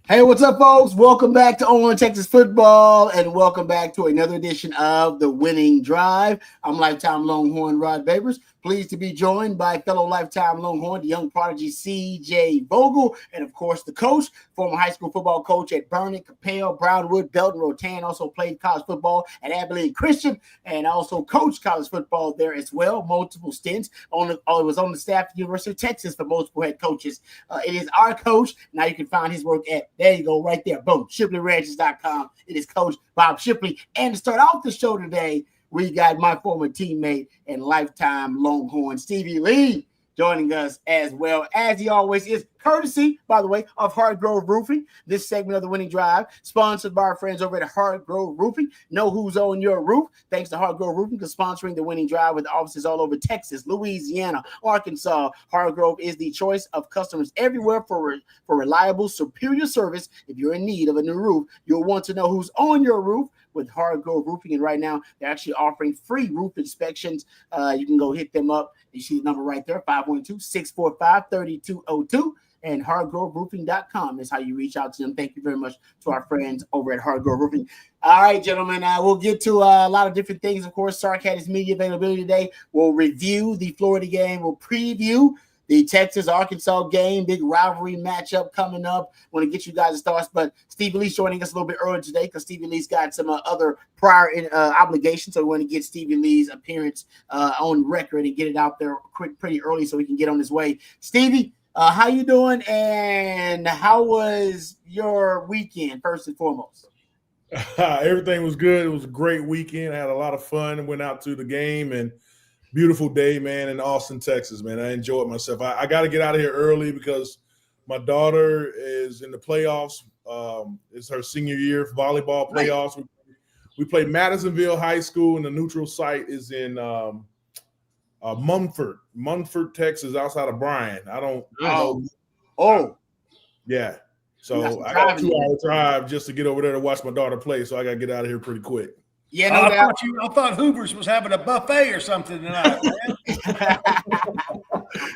Hey, what's up, folks? Welcome back to On Texas Football, and welcome back to another edition of The Winning Drive. I'm lifetime Longhorn Rod Babers. Pleased to be joined by fellow lifetime Longhorn, the young prodigy C.J. Vogel, and of course the coach, former high school football coach at Vernon, Capel, Brownwood, Belton, Rotan. Also played college football at Abilene Christian, and also coached college football there as well. Multiple stints. Was on the staff at the University of Texas for multiple head coaches. It is our coach. Now you can find his work at, there you go, right there, boom, ShipleyRanches.com. It is Coach Bob Shipley. And to start off the show today, we got my former teammate and lifetime Longhorn, Stevie Lee, joining us as well, as he always is, courtesy, by the way, of Hardgrove Roofing. This segment of The Winning Drive, sponsored by our friends over at Hardgrove Roofing. Know who's on your roof. Thanks to Hardgrove Roofing for sponsoring The Winning Drive with offices all over Texas, Louisiana, Arkansas. Hardgrove is the choice of customers everywhere for reliable, superior service. If you're in need of a new roof, you'll want to know who's on your roof with Hardgrove Roofing. And right now, they're actually offering free roof inspections. You can go hit them up. You see the number right there, 512-645-3202. And hardgroveroofing.com is how you reach out to them. Thank you very much to our friends over at Hardgrove Roofing. All right, gentlemen, we'll get to a lot of different things. Of course, Sark had his media availability today. We'll review the Florida game. We'll preview the Texas-Arkansas game, big rivalry matchup coming up. Want to get you guys' thoughts, but Stevie Lee's joining us a little bit early today because Stevie Lee's got some other prior obligations, so we want to get Stevie Lee's appearance on record and get it out there pretty early so he can get on his way. Stevie, how you doing, and how was your weekend, first and foremost? Everything was good. It was a great weekend. I had a lot of fun and went out to the game, and beautiful day, man, in Austin, Texas, man. I enjoyed myself. I got to get out of here early because my daughter is in the playoffs. It's her senior year volleyball playoffs. Right. We play Madisonville High School, and the neutral site is in Munford, Texas, outside of Bryan. I know. Yeah. So I got a 2-hour drive just to get over there to watch my daughter play. So I got to get out of here pretty quick. Yeah, no doubt. I thought Hoover's was having a buffet or something tonight.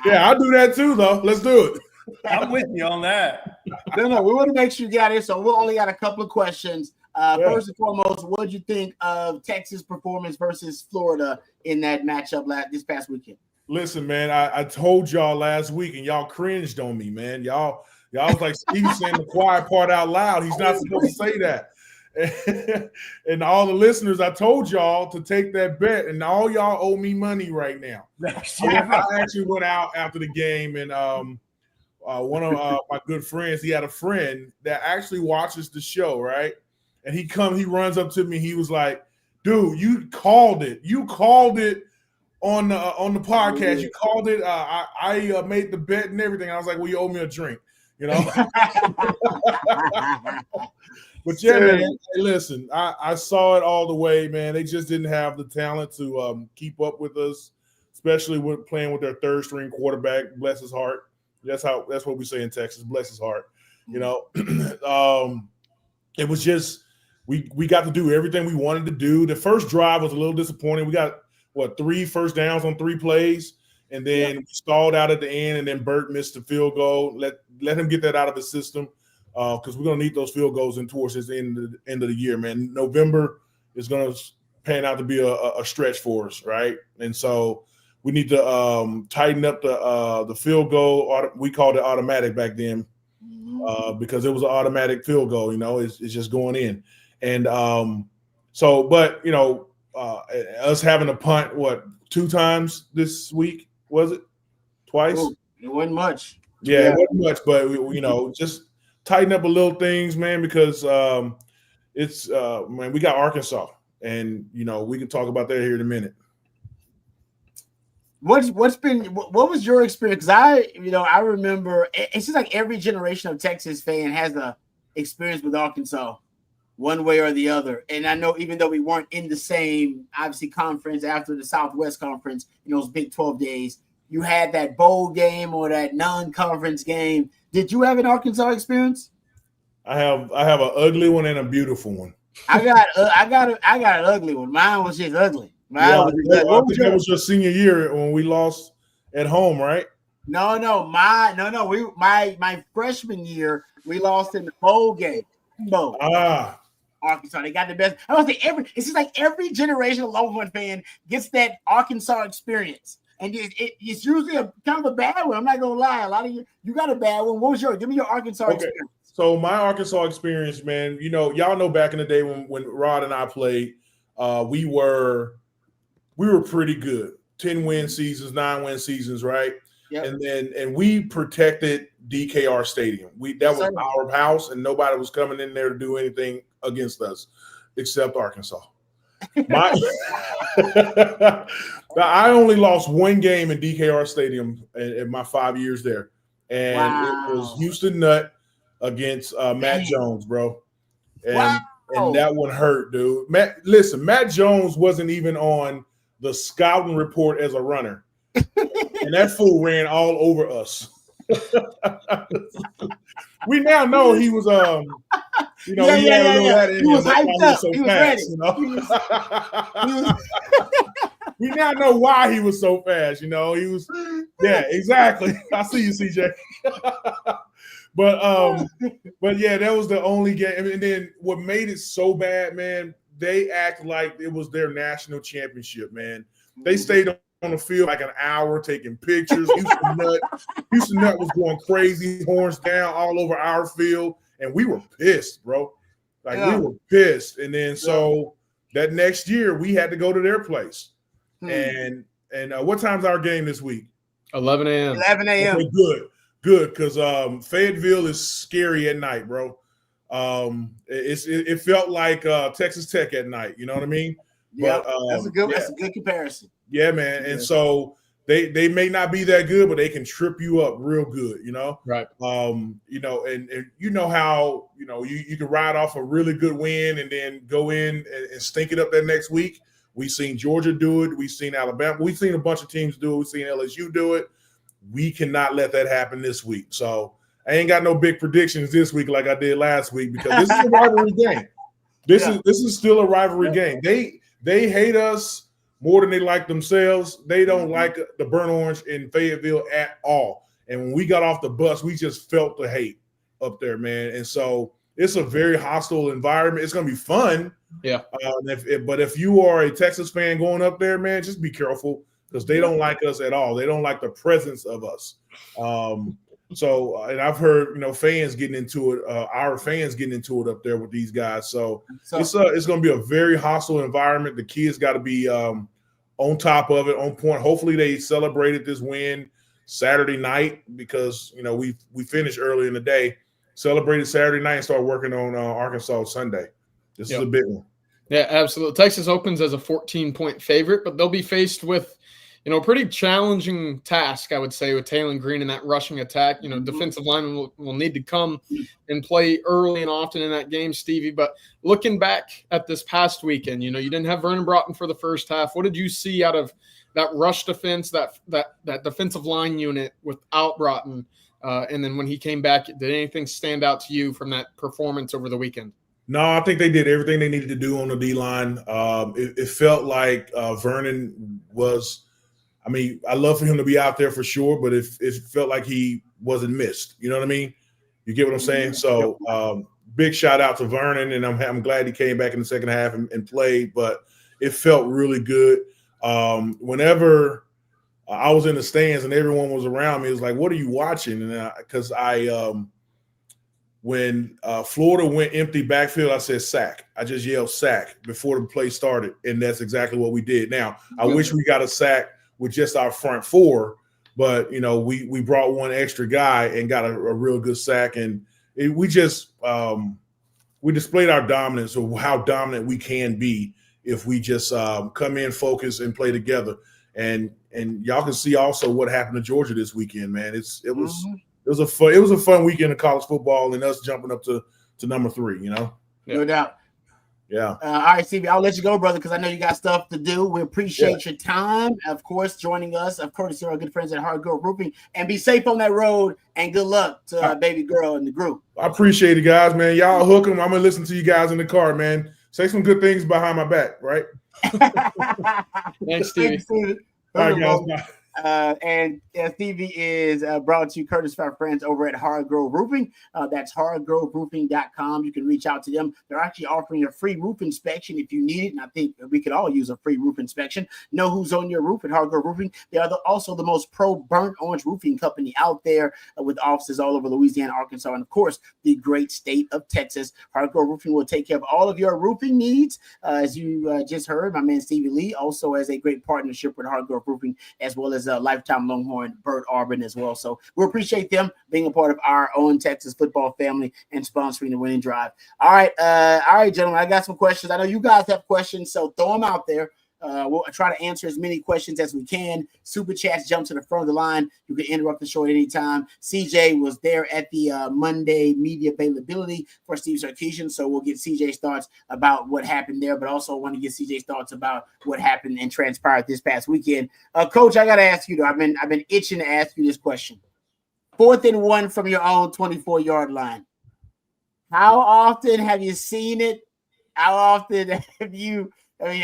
Yeah, I'll do that too, though. Let's do it. I'm with you on that. No, we want to make sure you got it. So we only got a couple of questions. First and foremost, what did you think of Texas' performance versus Florida in that matchup this past weekend? Listen, man, I told y'all last week, and y'all cringed on me, man. Y'all was like, Steve saying the quiet part out loud. He's not supposed to say that. And all the listeners, I told y'all to take that bet, and all y'all owe me money right now. I actually went out after the game, and one of my good friends, he had a friend that actually watches the show, right? And he runs up to me. He was like, "Dude, you called it. You called it on the podcast. You called it. I made the bet and everything." I was like, "Well, you owe me a drink, you know." But yeah, man, hey, listen, I saw it all the way, man. They just didn't have the talent to keep up with us, especially with playing with their third string quarterback. Bless his heart. That's what we say in Texas. Bless his heart. You know, it was just we got to do everything we wanted to do. The first drive was a little disappointing. We got 3 first downs on 3 plays, and then we stalled out at the end, and then Burt missed the field goal. Let him get that out of the system. Because we're going to need those field goals in towards this end of the year, man. November is going to pan out to be a stretch for us, right? And so we need to tighten up the field goal. We called it automatic back then because it was an automatic field goal. You know, it's just going in. And but you know, us having a punt 2 times this week, was it? Twice? Oh, it wasn't much. Yeah, it wasn't much, but you know, just tighten up a little things, man, because it's man, we got Arkansas, and you know we can talk about that here in a minute. What was your experience? Because I remember it seems like every generation of Texas fan has a experience with Arkansas, one way or the other. And I know even though we weren't in the same obviously conference after the Southwest Conference in those Big 12 days, you had that bowl game or that non-conference game. Did you have an Arkansas experience? I have an ugly one and a beautiful one. I got an ugly one. Mine was just ugly. I think that was your senior year when we lost at home, right? No. My freshman year, We lost in the bowl game. Bowl. Arkansas, they got the best. I don't think it seems like every generation of Longhorn fan gets that Arkansas experience. And it's usually a kind of a bad one. I'm not gonna lie. A lot of you got a bad one. What was give me your Arkansas experience? So my Arkansas experience, man, y'all know back in the day when Rod and I played, we were pretty good. 10-win seasons, 9-win seasons, right? Yep. And we protected DKR Stadium. That was our house, and nobody was coming in there to do anything against us except Arkansas. I only lost one game in DKR Stadium in my 5 years there, and it was Houston Nutt against Matt Jones, bro. And that one hurt, dude. Matt Jones wasn't even on the scouting report as a runner, and that fool ran all over us. We now know he was he was hyped up. He was ready. We now know why he was so fast. He was, exactly. I see you, CJ. But yeah, that was the only game. And then what made it so bad, man, they act like it was their national championship, man. They stayed on the field like an hour taking pictures. Houston Nutt was going crazy, horns down all over our field, and we were pissed, bro. We were pissed. And then so that next year we had to go to their place. And what time's our game this week? 11 a.m. 11 a.m. Okay, good, because Fayetteville is scary at night, bro. It felt like Texas Tech at night. You know what I mean? Yeah, that's a good comparison. Yeah, man. And so they may not be that good, but they can trip you up real good, Right. And you know how, you can ride off a really good win and then go in and stink it up that next week. We've seen Georgia do it. We've seen Alabama. We've seen a bunch of teams do it. We've seen LSU do it. We cannot let that happen this week. So I ain't got no big predictions this week like I did last week, because this is a rivalry game. This is still a rivalry game. They hate us more than they like themselves. They don't like the Burnt Orange in Fayetteville at all. And when we got off the bus, we just felt the hate up there, man. And so it's a very hostile environment. It's going to be fun. Yeah. But if you are a Texas fan going up there, man, just be careful, because they don't like us at all. They don't like the presence of us. So, and I've heard, fans getting into it, our fans getting into it up there with these guys. So it's going to be a very hostile environment. The kids got to be on top of it, on point. Hopefully they celebrated this win Saturday night, because, we finished early in the day, celebrated Saturday night, and started working on Arkansas Sunday. This is a big one. Yeah, absolutely. Texas opens as a 14-point favorite, but they'll be faced with, a pretty challenging task, I would say, with Taylon Green and that rushing attack. Defensive linemen will need to come and play early and often in that game, Stevie. But looking back at this past weekend, you didn't have Vernon Broughton for the first half. What did you see out of that rush defense, that defensive line unit without Broughton? And then when he came back, did anything stand out to you from that performance over the weekend? No, I think they did everything they needed to do on the D-line. It felt like Vernon was – I mean, I love for him to be out there for sure, but it felt like he wasn't missed. You know what I mean? You get what I'm saying? So big shout out to Vernon, and I'm glad he came back in the second half and played, but it felt really good. Whenever I was in the stands and everyone was around me, it was like, what are you watching? And because when Florida went empty backfield, I said sack. I just yelled sack before the play started, and that's exactly what we did. Now, I wish we got a sack with just our front four, but we brought one extra guy and got a real good sack, and we just we displayed our dominance, or how dominant we can be if we just come in, focus, and play together. And y'all can see also what happened to Georgia this weekend, man. It was a fun weekend of college football, and us jumping up to number 3. No doubt. Yeah. All right, Stevie, I'll let you go, brother, because I know you got stuff to do. We appreciate your time, of course, joining us, of course, our good friends at Hardgrove Roofing, and be safe on that road, and good luck to our baby girl in the group. I appreciate it, guys, man. Y'all hook them. I'm going to listen to you guys in the car, man. Say some good things behind my back, right? Thanks, Stevie. All right, guys. Bye. And Stevie is brought to you courtesy of our friends over at Hardgrove Roofing. That's hardgroveroofing.com. You can reach out to them. They're actually offering a free roof inspection if you need it. And I think we could all use a free roof inspection. Know who's on your roof at Hardgrove Roofing. They are also the most pro burnt orange roofing company out there with offices all over Louisiana, Arkansas, and of course, the great state of Texas. Hardgrove Roofing will take care of all of your roofing needs. As you just heard, my man Stevie Lee also has a great partnership with Hardgrove Roofing, as well as a lifetime Longhorn, Bert Arbin as well. So we appreciate them being a part of our own Texas football family and sponsoring the winning drive. All right, gentlemen, I got some questions. I know you guys have questions, so throw them out there. We'll try to answer as many questions as we can. Super chats jump to the front of the line. You can interrupt the show at any time. CJ was there at the Monday media availability for Steve Sarkisian, so we'll get CJ's thoughts about what happened there, but also want to get CJ's thoughts about what happened and transpired this past weekend. Coach, I got to ask you though. I've been itching to ask you this question. 4th and 1 from your own 24-yard line. How often have you seen it? How often have you? I mean,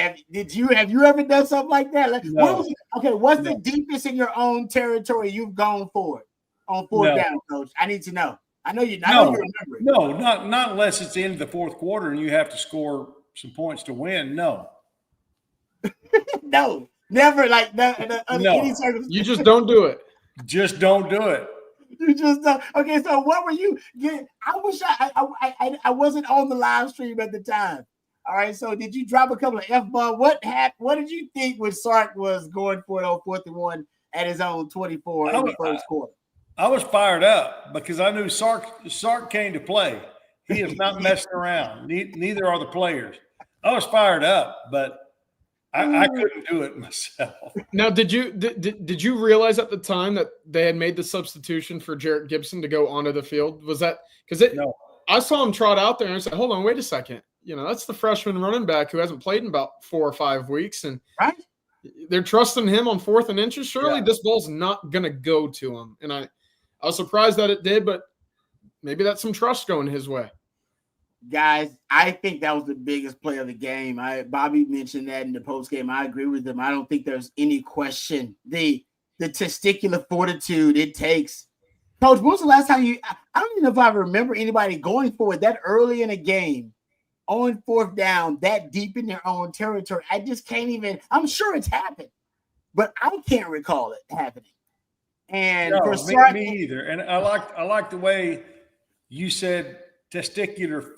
have you ever done something like that? No. What's the deepest in your own territory you've gone for it on 4th down, Coach? I need to know. I know you remember it. No, not unless it's the end of the 4th quarter and you have to score some points to win. No. No, never like that. No. You just don't do it. Just don't do it. You just don't. Okay, so what were you getting? I wish I wasn't on the live stream at the time. All right, so did you drop a couple of F-bombs? What did you think when Sark was going for it on 4th and 1 at his own 24 in the first quarter? I was fired up because I knew Sark came to play. He is not messing around. Neither are the players. I was fired up, but I couldn't do it myself. Now, did you realize at the time that they had made the substitution for Jarrett Gibson to go onto the field? Was that because No. I saw him trot out there and I said, hold on, wait a second. That's the freshman running back who hasn't played in about 4 or 5 weeks, and they're trusting him on 4th and inches. Surely this ball's not going to go to him. And I was surprised that it did, but maybe that's some trust going his way. Guys, I think that was the biggest play of the game. Bobby mentioned that in the post game. I agree with him. I don't think there's any question. The testicular fortitude it takes. Coach, when was the last time I don't even know if I remember anybody going for it that early in a game on 4th down, that deep in their own territory. I just can't even. I'm sure it's happened, but I can't recall it happening. And no, for Sark, me either. And I like the way you said testicular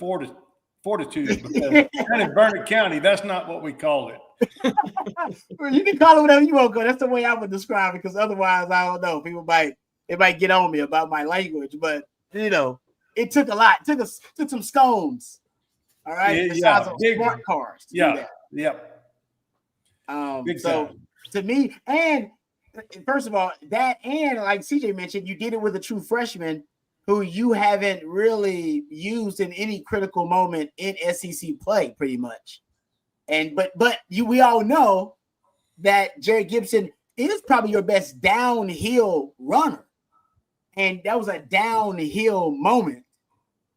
fortitude because down in Burnett County, that's not what we call it. You can call it whatever you want, that's the way I would describe it, because otherwise, I don't know. People might get on me about my language, but it took a lot. It took some scones. All right, smart cars. So to me, and first of all, that and like CJ mentioned, you did it with a true freshman who you haven't really used in any critical moment in SEC play, pretty much. And but we all know that Jerry Gibson is probably your best downhill runner, and that was a downhill moment.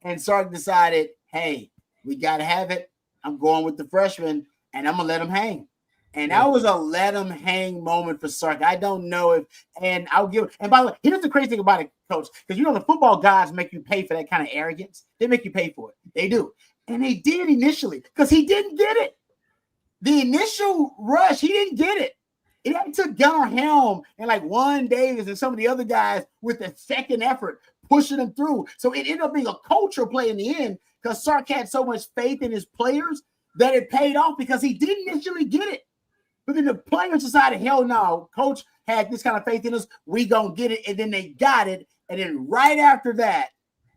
And Sark decided, hey, we got to have it. I'm going with the freshman, and I'm going to let him hang. And that was a let him hang moment for Sark. I don't know and by the way, here's the crazy thing about it, Coach, because the football gods make you pay for that kind of arrogance. They make you pay for it. They do. And they did initially because he didn't get it. The initial rush, he didn't get it. It took Gunnar Helm and like Juan Davis and some of the other guys with the second effort pushing them through. So it ended up being a culture play in the end because Sark had so much faith in his players that it paid off because he didn't initially get it. But then the players decided, hell no, Coach had this kind of faith in us. We gonna get it. And then they got it. And then right after that,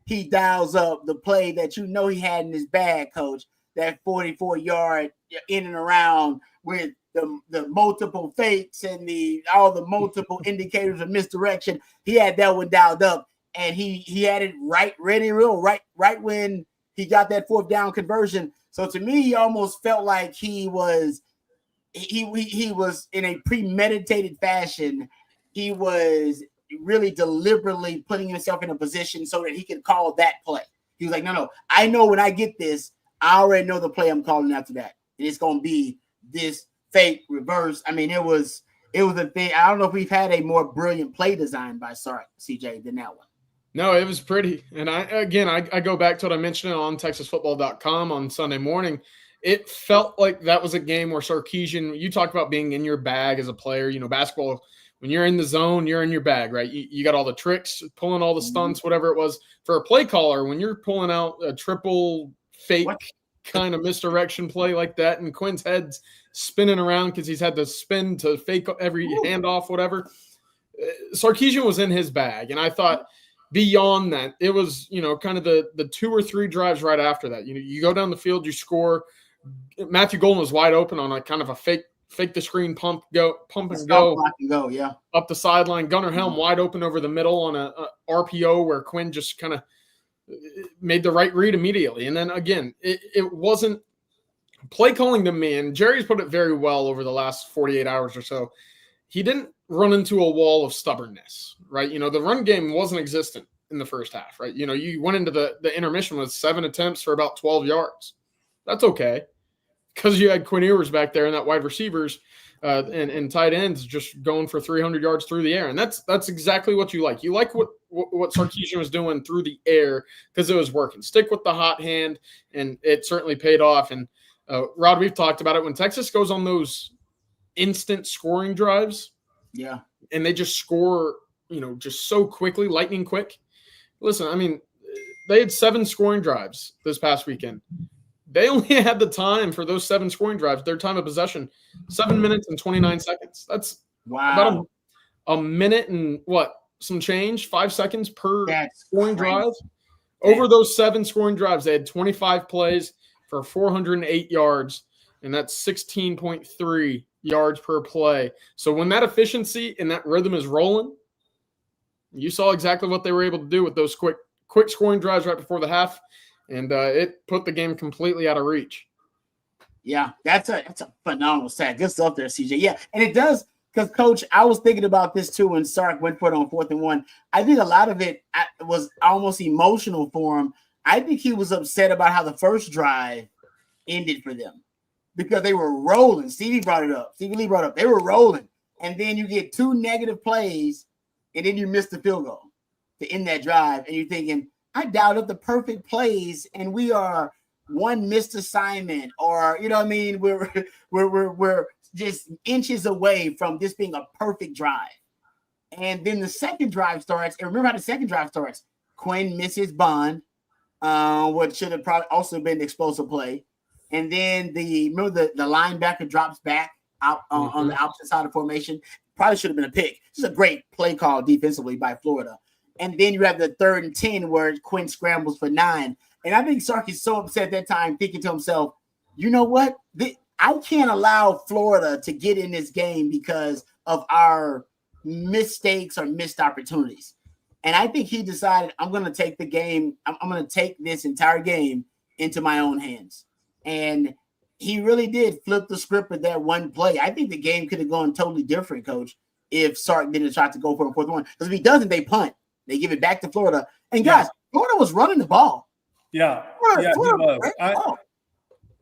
he dials up the play that he had in his bag, Coach, that 44-yard in and around with the multiple fakes and all the multiple indicators of misdirection. He had that one dialed up, and he had it ready right when he got that 4th down conversion. So to me, he almost felt like he was in a premeditated fashion. He was really deliberately putting himself in a position so that he could call that play. He was like, no, I know when I get this, I already know the play I'm calling after that. And it's going to be this fake reverse. I mean, it was it was a thing. I don't know if we've had a more brilliant play design by Sark, CJ, than that one. No, it was pretty. And I go back to what I mentioned on ontexasfootball.com on Sunday morning. It felt like that was a game where Sarkisian, you talked about being in your bag as a player. You know, basketball, when you're in the zone, you're in your bag, right? You got all the tricks, pulling all the stunts, whatever it was. For a play caller, when you're pulling out a triple fake kind of misdirection play like that, and Quinn's head's spinning around because he's had to spin to fake every handoff, whatever. Sarkisian was in his bag. And I thought beyond that, it was, you know, kind of the 2 or 3 drives right after that. You know, you go down the field, you score. Matthew Golden was wide open on a kind of a fake the screen pump and go, yeah, up the sideline. Gunnar Helm wide open over the middle on a RPO where Quinn just kind of made the right read immediately. And then again, it wasn't play calling to me, and Jerry's put it very well over the last 48 hours or so. He didn't run into a wall of stubbornness, right? You know, the run game wasn't existent in the first half, right? You know, you went into the intermission with 7 attempts for about 12 yards. That's okay, because you had Quinn Ewers back there and that wide receivers and tight ends just going for 300 yards through the air. And that's exactly what you like. You like what Sarkisian was doing through the air because it was working. Stick with the hot hand, and it certainly paid off. And Rod, we've talked about it. When Texas goes on those instant scoring drives, yeah, and they just score, you know, just so quickly, lightning quick. Listen, I mean, they had 7 scoring drives this past weekend. They only had the time for those 7 scoring drives, their time of possession, 7 minutes and 29 seconds. That's about a minute and some change, 5 seconds per scoring drive. Over those 7 scoring drives, they had 25 plays for 408 yards, and that's 16.3 yards per play. So when that efficiency and that rhythm is rolling, you saw exactly what they were able to do with those quick scoring drives right before the half. And it put the game completely out of reach. Yeah, that's a phenomenal stat. Good stuff there, CJ. Yeah, and it does, because, Coach, I was thinking about this too when Sark went for it on 4th and 1. I think a lot of it was almost emotional for him. I think he was upset about how the first drive ended for them because they were rolling. Stevie Lee brought it up. They were rolling. And then you get 2 negative plays, and then you miss the field goal to end that drive. And you're thinking, I dialed up the perfect plays, and we are 1 missed assignment, or, you know what I mean? We're just inches away from this being a perfect drive. And then the second drive starts. And remember how the second drive starts. Quinn misses Bond, what should have probably also been the explosive play. And then the linebacker drops back out on the opposite side of formation. Probably should have been a pick. This is a great play call defensively by Florida. And then you have the 3rd and 10 where Quinn scrambles for 9. And I think Sark is so upset at that time, thinking to himself, you know what? I can't allow Florida to get in this game because of our mistakes or missed opportunities. And I think he decided, I'm going to take the game. I'm going to take this entire game into my own hands. And he really did flip the script with that one play. I think the game could have gone totally different, Coach, if Sark didn't try to go for a 4th and 1. Because if he doesn't, they punt. They give it back to Florida. And, guys, Florida was running the ball. Yeah, Florida he was.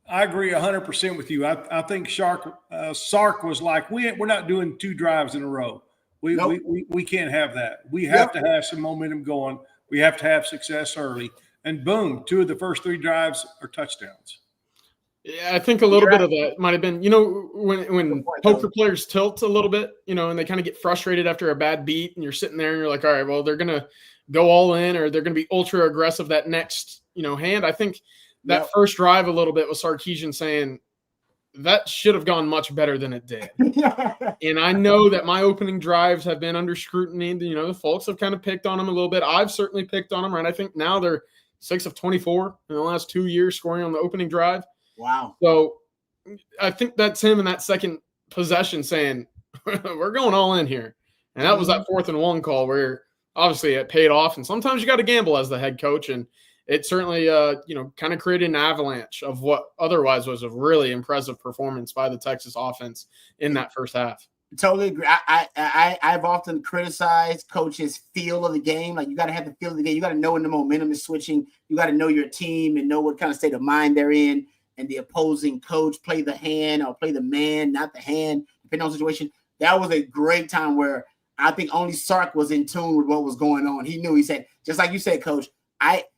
I agree 100% with you. I think Sark was like, we're not doing 2 drives in a row. We can't have that. We have to have some momentum going. We have to have success early. And, boom, 2 of the first 3 drives are touchdowns. Yeah, I think a little bit of that might have been, you know, when poker players tilt a little bit, you know, and they kind of get frustrated after a bad beat, and you're sitting there and you're like, all right, well, they're going to go all in, or they're going to be ultra aggressive that next, you know, hand. I think that first drive a little bit was Sarkisian saying that should have gone much better than it did. And I know that my opening drives have been under scrutiny. You know, the folks have kind of picked on them a little bit. I've certainly picked on them, right? I think now they're 6 of 24 in the last 2 years scoring on the opening drive. Wow. So I think that's him in that second possession saying, we're going all in here. And that was that 4th and 1 call where obviously it paid off. And sometimes you got to gamble as the head coach. And it certainly, you know, kind of created an avalanche of what otherwise was a really impressive performance by the Texas offense in that first half. Totally agree. I've often criticized coaches' feel of the game. Like, you got to have the feel of the game. You got to know when the momentum is switching. You got to know your team and know what kind of state of mind they're in. And the opposing coach play the hand or play the man, not the hand, depending on the situation. that was a great time where I think only Sark was in tune with what was going on. He knew. He said, just like you said, Coach,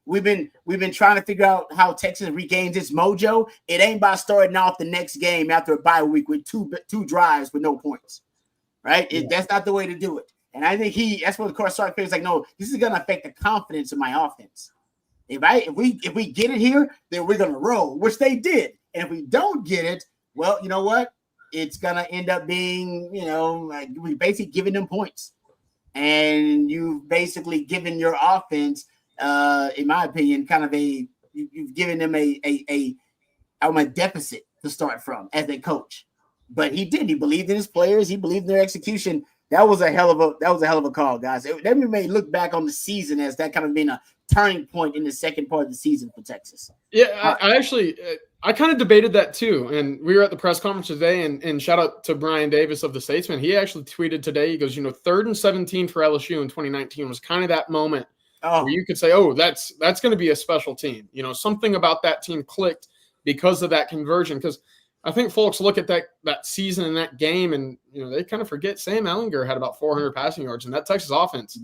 we've been trying to figure out how Texas regains its mojo. It ain't by starting off the next game after a bye week with two drives with no points, right? That's not the way to do it. And I think that's what the course Sark feels like. No, this is going to affect the confidence of my offense. If we get it here, then we're going to roll, which they did. And if we don't get it, well, you know what? It's going to end up being, like we basically giving them points. And you've basically given your offense, in my opinion, kind of you've given them a deficit to start from as a coach. But he did. He believed in his players. He believed in their execution. That was a hell of a call, guys. That may look back on the season as that kind of being a turning point in the second part of the season for Texas. Yeah, I kind of debated that too. And we were at the press conference today, and shout out to Brian Davis of the Statesman. He actually tweeted today. He goes, 3rd and 17 for LSU in 2019 was kind of that moment where you could say, oh, that's going to be a special team. Something about that team clicked because of that conversion. Because I think folks look at that season and that game, and they kind of forget Sam Ehlinger had about 400 passing yards, and that Texas offense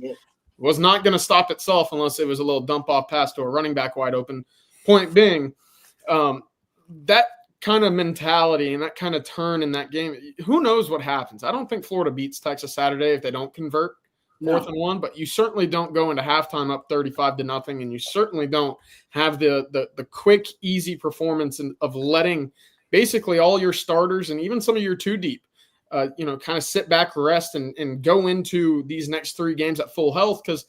was not going to stop itself unless it was a little dump off pass to a running back wide open. Point being, that kind of mentality and that kind of turn in that game, who knows what happens? I don't think Florida beats Texas Saturday if they don't convert 4th and 1, but you certainly don't go into halftime up 35-0, and you certainly don't have the quick, easy performance of letting basically all your starters and even some of your two deep, kind of sit back, rest, and go into these next 3 games at full health, because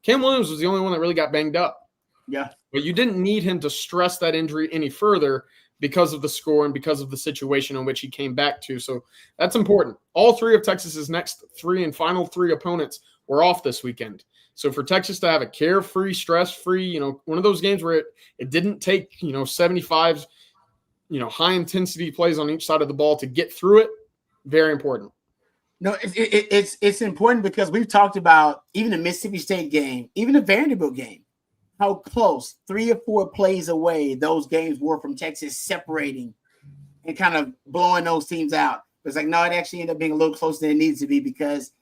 Cam Williams was the only one that really got banged up. Yeah. But you didn't need him to stress that injury any further because of the score and because of the situation in which he came back to. So that's important. All 3 of Texas's next 3 and final 3 opponents were off this weekend. So for Texas to have a carefree, stress-free, one of those games where it didn't take, 75 high intensity plays on each side of the ball to get through it. Very important. No, it's important because we've talked about even the Mississippi State game, even the Vanderbilt game, how close 3 or 4 plays away those games were from Texas separating and kind of blowing those teams out. It's like, no, it actually ended up being a little closer than it needs to be because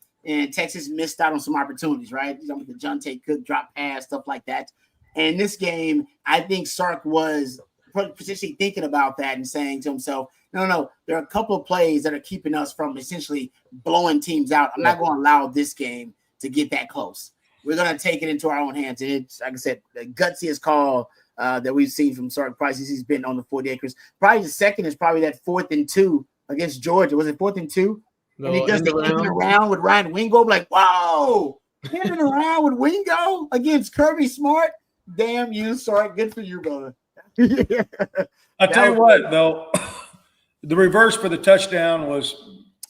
Texas missed out on some opportunities, right? The John Tate Cook drop pass, stuff like that. And in this game, I think Sark was potentially thinking about that and saying to himself, no, there are a couple of plays that are keeping us from essentially blowing teams out. I'm not going to allow this game to get that close. We're going to take it into our own hands. And it's, like I said, the gutsiest call that we've seen from Sark Price since he's been on the 40 acres. Probably the second is probably that 4th and 2 against Georgia. Was it 4th and 2? No, and he does the ending around with Ryan Wingo. Like, whoa, ending around with Wingo against Kirby Smart. Damn you, Sark. Good for you, brother. I tell you what, though, the reverse for the touchdown was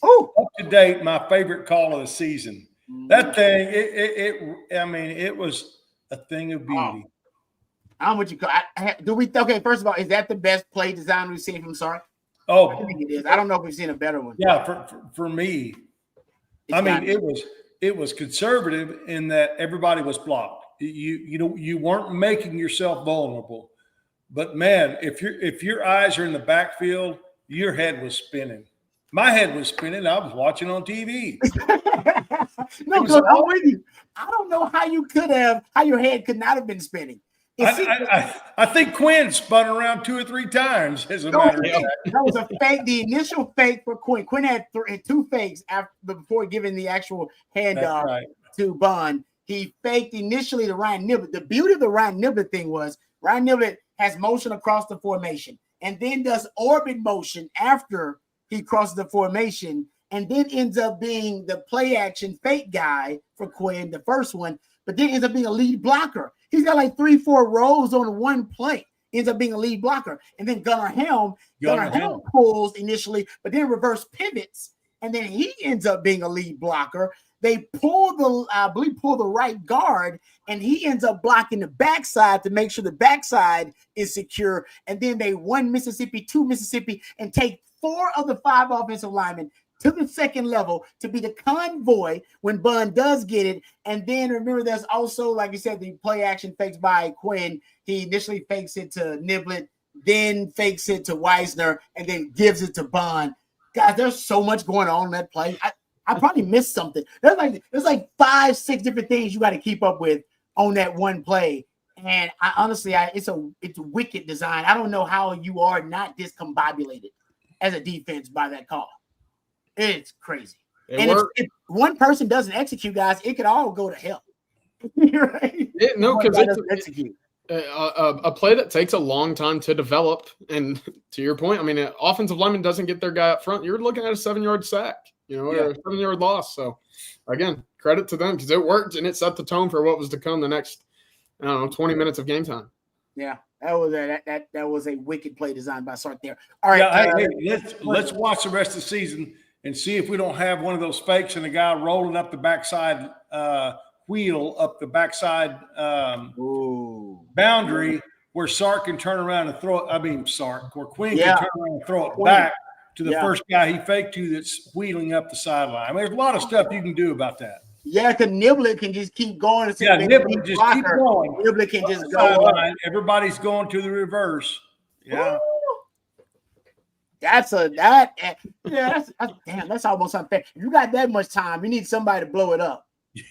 up to date my favorite call of the season. That thing, it was a thing of beauty. How would you call? Okay, first of all, is that the best play design we've seen from Sark? Oh, I think it is. I don't know if we've seen a better one. Yeah, for me, it was conservative in that everybody was blocked. You weren't making yourself vulnerable. But man, if your eyes are in the backfield, your head was spinning. My head was spinning. I was watching on TV. No, because I'm with you. I don't know how your head could not have been spinning. I think Quinn spun around 2 or 3 times. As a matter of fact, that was a fake. The initial fake for Quinn. Quinn had 2 fakes before giving the actual handoff to Bond. He faked initially to Ryan Niblett. The beauty of the Ryan Niblett thing was Ryan Niblett has motion across the formation and then does orbit motion after he crosses the formation and then ends up being the play action fake guy for Quinn, the first one, but then ends up being a lead blocker. He's got like 3-4 rows on one play, ends up being a lead blocker. And then Gunnar Helm pulls initially, but then reverse pivots, and then he ends up being a lead blocker. They pull the right guard, and he ends up blocking the backside to make sure the backside is secure. And then they 1 Mississippi, 2 Mississippi, and take 4 of the 5 offensive linemen to the second level to be the convoy when Bun does get it. And then remember, there's also, like you said, the play action fakes by Quinn. He initially fakes it to Niblett, then fakes it to Weisner, and then gives it to Bun. Guys, there's so much going on in that play. I probably missed something. There's like 5, 6 different things you got to keep up with on that one play. And I honestly, it's a wicked design. I don't know how you are not discombobulated as a defense by that call. It's crazy. If one person doesn't execute, guys, it could all go to hell. Right? No, because it's a play that takes a long time to develop. And to your point, I mean, an offensive lineman doesn't get their guy up front. You're looking at a 7-yard sack, or a 7-yard loss. So, again, credit to them because it worked and it set the tone for what was to come the next, 20 minutes of game time. Yeah, that was a wicked play designed by Sark there. All right, let's watch the rest of the season and see if we don't have one of those fakes and a guy rolling up the backside wheel up the backside boundary where Sark can turn around and throw it. I mean, where Quinn can turn around and throw it back to the first guy he faked to that's wheeling up the sideline. I mean, there's a lot of stuff you can do about that. Yeah, because Niblett can just keep going. Niblett just keep going. Niblett can just go. Everybody's going to the reverse. Yeah. That's almost unfair. If you got that much time, you need somebody to blow it up.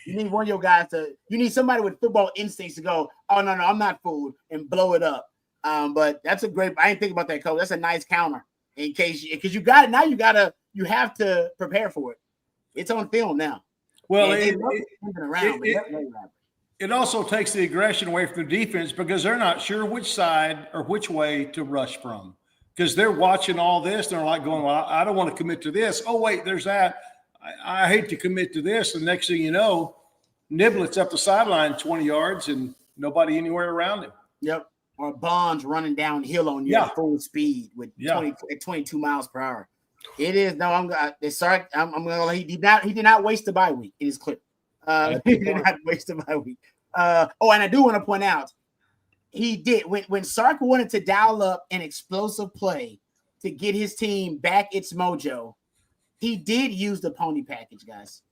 You need one of your guys you need somebody with football instincts to go, oh, no, I'm not fooled, and blow it up. But that's I didn't think about that, Coach. That's a nice counter in case, because you got it. Now you have to prepare for it. It's on film now. Well, it also takes the aggression away from the defense because they're not sure which side or which way to rush from because they're watching all this. And they're like going, well, I don't want to commit to this. Oh, wait, there's that. I hate to commit to this. And next thing you know, Niblett's up the sideline 20 yards and nobody anywhere around him. Yep. Or Bonds running downhill on you at full speed with 22 miles per hour. It is. No, I'm going to he did not waste the bye week. It is clear. He did not waste the bye week. And I do want to point out, he did. When Sark wanted to dial up an explosive play to get his team back its mojo, he did use the pony package, guys.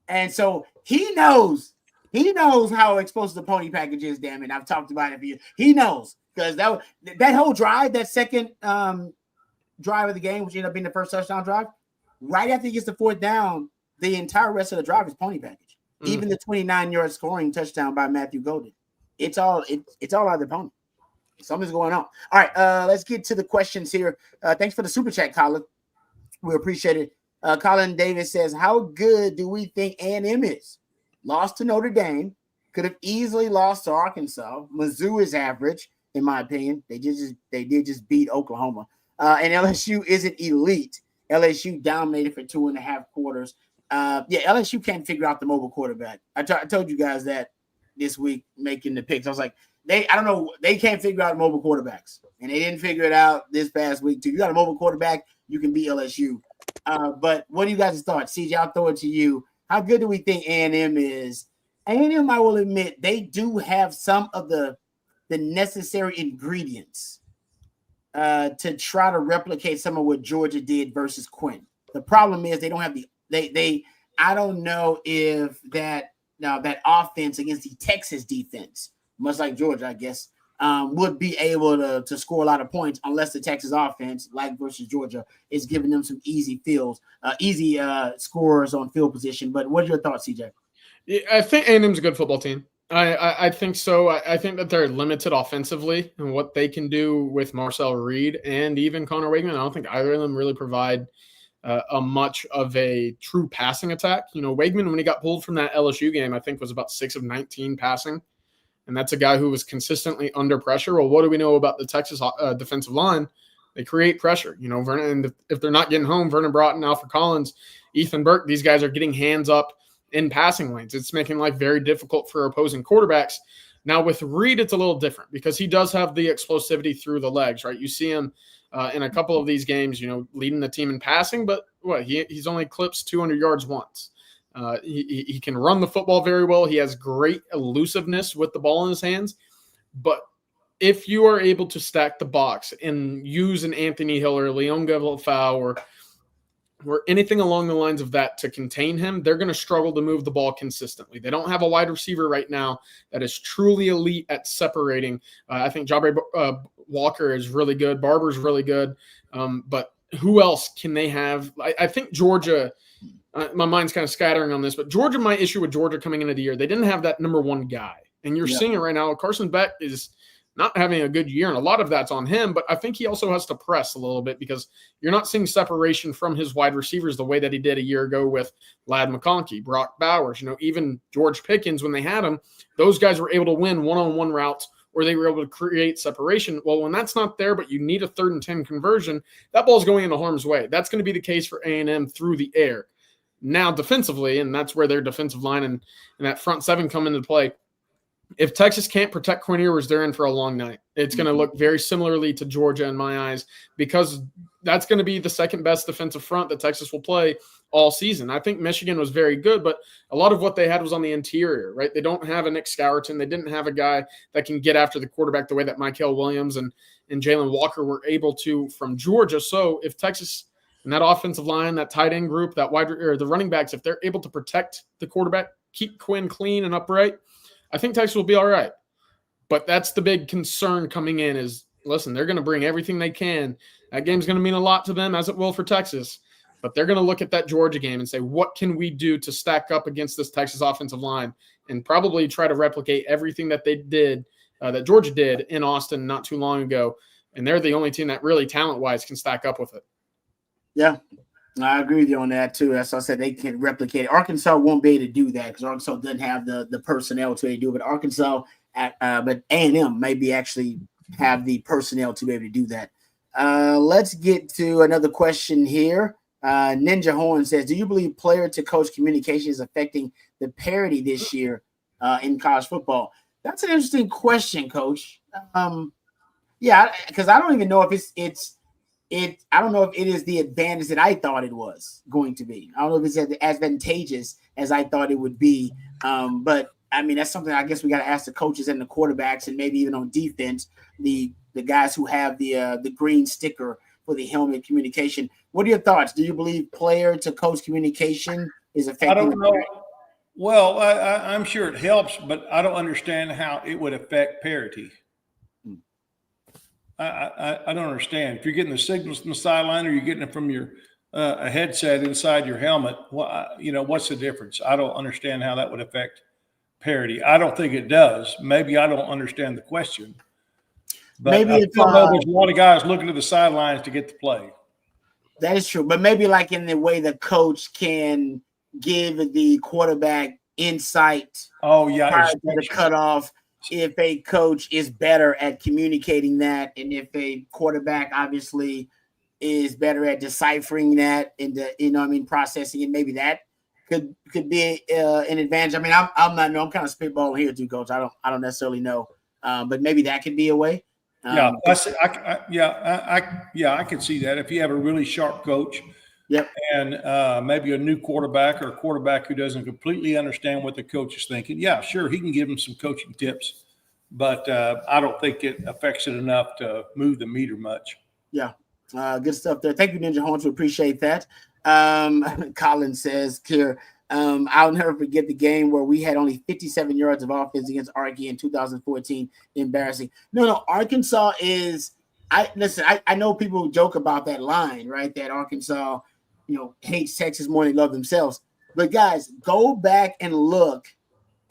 And so he knows how explosive the pony package is, damn it. I've talked about it for you. He knows because that whole drive, that second drive of the game, which ended up being the first touchdown drive, right after he gets the 4th down, the entire rest of the drive is pony package. Even the 29-yard scoring touchdown by Matthew Golden. It's all out of the pony. Something's going on. All right, let's get to the questions here. Thanks for the super chat, Colin. We appreciate it. Colin Davis says, how good do we think A&M is? Lost to Notre Dame. Could have easily lost to Arkansas. Mizzou is average, in my opinion. They did just beat Oklahoma. And LSU isn't elite. LSU dominated for 2.5 quarters. LSU can't figure out the mobile quarterback. I told you guys that this week making the picks. I was like, I don't know. They can't figure out mobile quarterbacks. And they didn't figure it out this past week, too. You got a mobile quarterback, you can beat LSU. But what do you guys' thoughts? CJ, I'll throw it to you. How good do we think A&M is? A&M, I will admit, they do have some of the necessary ingredients to try to replicate some of what Georgia did versus Quinn. The problem is they don't have I don't know if that offense against the Texas defense, much like Georgia, I guess, would be able to score a lot of points unless the Texas offense, like versus Georgia, is giving them some easy scores on field position. But what are your thoughts, CJ? Yeah, I think A&M's a good football team. I think so. I think that they're limited offensively and what they can do with Marcel Reed and even Connor Wakeman. I don't think either of them really provide a much of a true passing attack. Wakeman, when he got pulled from that LSU game, I think was about 6 of 19 passing. And that's a guy who was consistently under pressure. Well, what do we know about the Texas defensive line? They create pressure. Vernon, and if they're not getting home, Vernon Broughton, Alfred Collins, Ethan Burke, these guys are getting hands up in passing lanes. It's making life very difficult for opposing quarterbacks. Now with Reed, it's a little different because he does have the explosivity through the legs, right? You see him in a couple of these games, leading the team in passing, but he's only clipped 200 yards once. He can run the football very well. He has great elusiveness with the ball in his hands. But if you are able to stack the box and use an Anthony Hill or Leon Gavalfau or anything along the lines of that to contain him, they're going to struggle to move the ball consistently. They don't have a wide receiver right now that is truly elite at separating. I think Jabari Walker is really good. Barber's really good. But who else can they have? I think Georgia my mind's kind of scattering on this, but Georgia, my issue with Georgia coming into the year, they didn't have that number one guy. And you're seeing it right now. Carson Beck is not having a good year, and a lot of that's on him, but I think he also has to press a little bit because you're not seeing separation from his wide receivers the way that he did a year ago with Ladd McConkey, Brock Bowers, even George Pickens when they had him. Those guys were able to win one-on-one routes or they were able to create separation. Well, when that's not there, but you need a 3rd and 10 conversion, that ball's going into harm's way. That's going to be the case for A&M through the air. Now defensively, and that's where their defensive line and that front seven come into play, if Texas can't protect Quinn Ewers, they're in for a long night. It's going to look very similarly to Georgia in my eyes because that's going to be the second best defensive front that Texas will play all season. I think Michigan was very good, but a lot of what they had was on the interior, right? They don't have a Nick Scourton. They didn't have a guy that can get after the quarterback the way that Michael Williams and Jalen Walker were able to from Georgia. So if Texas and that offensive line, that tight end group, that the running backs, if they're able to protect the quarterback, keep Quinn clean and upright, I think Texas will be all right. But that's the big concern coming in is, listen, they're going to bring everything they can. That game's going to mean a lot to them, as it will for Texas. But they're going to look at that Georgia game and say, what can we do to stack up against this Texas offensive line, and probably try to replicate everything that they did, that Georgia did in Austin not too long ago. And they're the only team that really talent-wise can stack up with it. Yeah. I agree with you on that too. As I said, they can replicate it. Arkansas won't be able to do that because Arkansas doesn't have the personnel to do it. But Arkansas, but A&M maybe actually have the personnel to be able to do that. Let's get to another question here. Ninja Horn says, do you believe player-to-coach communication is affecting the parity this year in college football? That's an interesting question, Coach. Yeah, because I don't even know if I don't know if it is the advantage that I thought it was going to be. I don't know if it's as advantageous as I thought it would be. But I mean, that's something I guess we got to ask the coaches and the quarterbacks, and maybe even on defense, the guys who have the green sticker for the helmet communication. What are your thoughts? Do you believe player to coach communication is affecting? I don't know. Well, I'm sure it helps, but I don't understand how it would affect parity. I don't understand. If you're getting the signals from the sideline or you're getting it from your a headset inside your helmet, what's the difference? I don't understand how that would affect parity. I don't think it does. Maybe I don't understand the question. But maybe I don't know there's a lot of guys looking to the sidelines to get the play. That is true. But maybe like in the way the coach can give the quarterback insight. Oh, yeah. Prior to the cutoff. If a coach is better at communicating that, and if a quarterback obviously is better at deciphering that and processing it, maybe that could be an advantage. I mean, I'm not know. I'm kind of spitballing here too, Coach. I don't necessarily know, but maybe that could be a way. I can see that if you have a really sharp coach. Yep. And maybe a new quarterback or a quarterback who doesn't completely understand what the coach is thinking. Yeah, sure, he can give him some coaching tips, but I don't think it affects it enough to move the meter much. Yeah, good stuff there. Thank you, Ninja Horns. We appreciate that. Colin says here, I'll never forget the game where we had only 57 yards of offense against Arky in 2014. Embarrassing. No, Arkansas is – I know people joke about that line, right, that Arkansas – hates Texas more than they love themselves. But guys, go back and look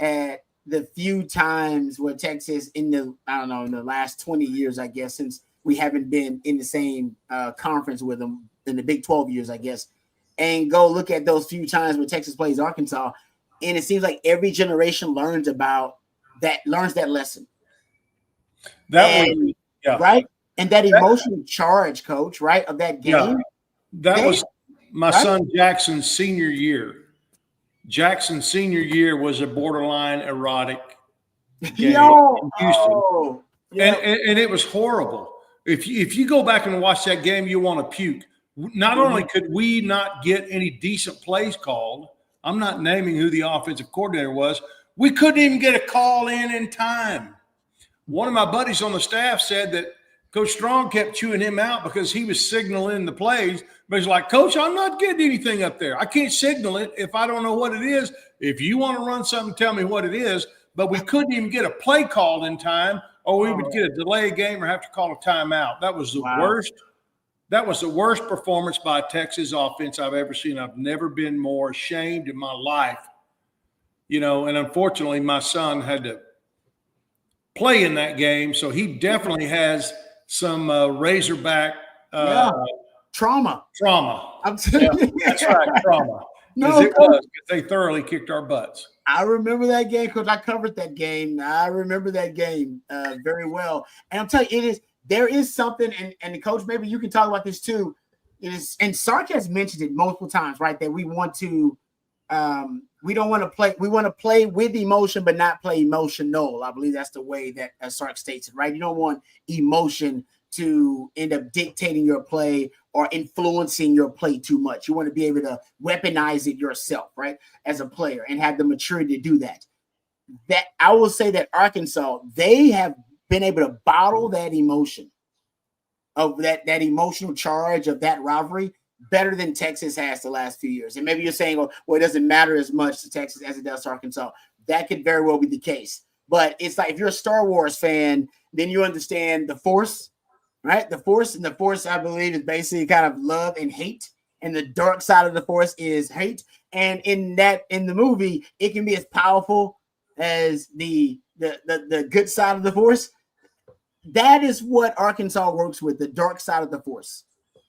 at the few times where Texas in the last 20 years, I guess, since we haven't been in the same conference with them in the Big 12 years, I guess, and go look at those few times where Texas plays Arkansas. And it seems like every generation learns that lesson. Right? And that emotional charge, Coach, right, of that game. Yeah, that was my son Jackson's senior year. Jackson's senior year was a borderline erotic game in Houston. And it was horrible. If you go back and watch that game, you want to puke. Not only could we not get any decent plays called, I'm not naming who the offensive coordinator was, we couldn't even get a call in time. One of my buddies on the staff said that Coach Strong kept chewing him out because he was signaling the plays. But he's like, Coach, I'm not getting anything up there. I can't signal it if I don't know what it is. If you want to run something, tell me what it is. But we couldn't even get a play called in time, or we would get a delay game or have to call a timeout. That was the worst That was the worst performance by Texas offense I've ever seen. I've never been more ashamed in my life. And unfortunately, my son had to play in that game, so he definitely has some Razorback trauma. I'm telling you. That's right, trauma. No, because they thoroughly kicked our butts. I remember that game because I covered that game. I remember that game very well. And I'm telling you, there is something, and the coach, maybe you can talk about this too. And Sark has mentioned it multiple times, right? That we want to, we don't want to play. We want to play with emotion, but not play emotional. I believe that's the way that Sark states it, right? You don't want emotion to end up dictating your play or influencing your play too much. You want to be able to weaponize it yourself, right, as a player, and have the maturity to do that. That I will say that Arkansas, they have been able to bottle that emotion of that emotional charge of that rivalry better than Texas has the last few years. And maybe you're saying, well, it doesn't matter as much to Texas as it does to Arkansas. That could very well be the case. But it's like if you're a Star Wars fan, then you understand the Force, right? The Force, I believe, is basically kind of love and hate. And the dark side of the Force is hate. And in the movie, it can be as powerful as the good side of the Force. That is what Arkansas works with, the dark side of the Force.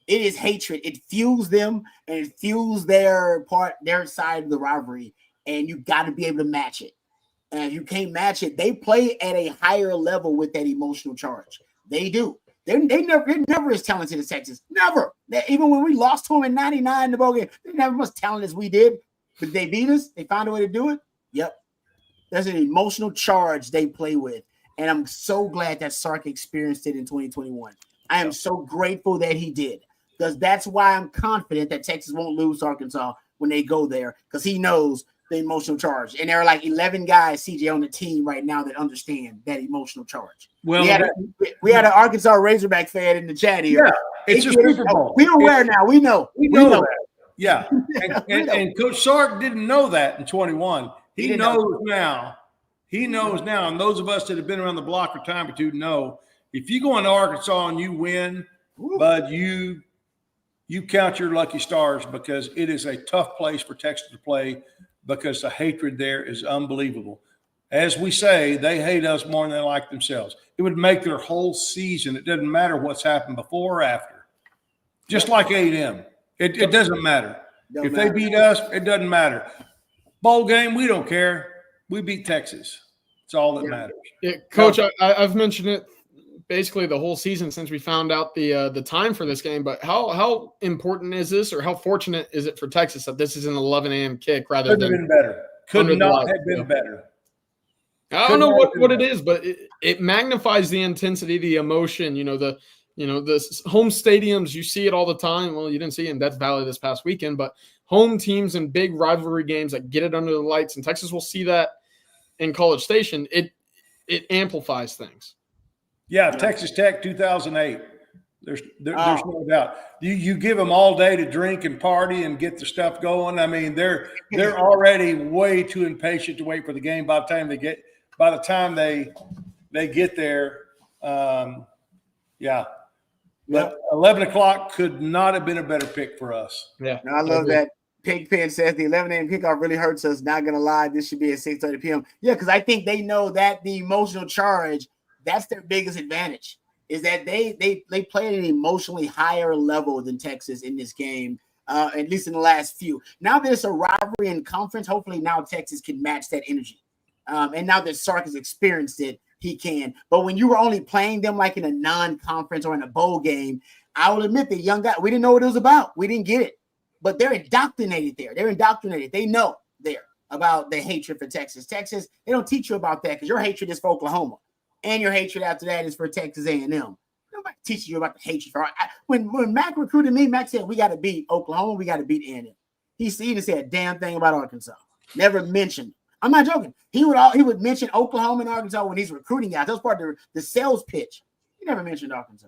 It is hatred. It fuels them, and it fuels their side of the rivalry. And you got to be able to match it. And if you can't match it, they play at a higher level with that emotional charge. They do. They're never as talented as Texas. Never. Even when we lost to them in '99 in the bowl game, they never as talented as we did. But they beat us. They found a way to do it. Yep. There's an emotional charge they play with. And I'm so glad that Sark experienced it in 2021. I am so grateful that he did. Because that's why I'm confident that Texas won't lose to Arkansas when they go there. Because he knows the emotional charge. And there are like 11 guys, CJ, on the team right now that understand that emotional charge. Well, we had an Arkansas Razorback fan in the chat here. Yeah, it's a Super Bowl. We're aware now. We know. We know that. Yeah. And Coach Sark didn't know that in 21. He knows now. He knows now. And those of us that have been around the block for time or two know if you go into Arkansas and you win, bud, you count your lucky stars because it is a tough place for Texas to play because the hatred there is unbelievable. As we say, they hate us more than they like themselves. It would make their whole season. It doesn't matter what's happened before or after. Just like A&M. It doesn't matter. If they beat us, it doesn't matter. Bowl game, we don't care. We beat Texas. It's all that matters. Yeah, Coach, I've mentioned it basically the whole season since we found out the time for this game. But how important is this, or how fortunate is it for Texas that this is an 11 a.m. kick rather than been better? Could not have been better. I don't know what it is, but it magnifies the intensity, the emotion. The home stadiums, you see it all the time. Well, you didn't see it in Death Valley this past weekend, but home teams and big rivalry games that get it under the lights, and Texas will see that in College Station. It amplifies things. Yeah, Texas Tech 2008. There's no doubt. You give them all day to drink and party and get the stuff going. I mean, they're already way too impatient to wait for the game by the time they get there. But 11 o'clock could not have been a better pick for us. Yeah, I love that. Pigpen says the 11 a.m. kickoff really hurts us. Not gonna lie, this should be at 6:30 p.m. Yeah, because I think they know that the emotional charge, that's their biggest advantage, is that they play at an emotionally higher level than Texas in this game, at least in the last few. Now there's a rivalry in conference. Hopefully now Texas can match that energy. And now that Sark has experienced it, he can. But when you were only playing them like in a non-conference or in a bowl game, I will admit the young guy, we didn't know what it was about. We didn't get it. But they're indoctrinated there. They know there about the hatred for Texas. Texas, they don't teach you about that because your hatred is for Oklahoma. And your hatred after that is for Texas A&M. Nobody teaches you about the hatred for when Mac recruited me, Mac said, we got to beat Oklahoma, we got to beat A&M. He didn't say a damn thing about Arkansas. Never mentioned. I'm not joking. He would mention Oklahoma and Arkansas when he's recruiting guys. That was part of the sales pitch. He never mentioned Arkansas.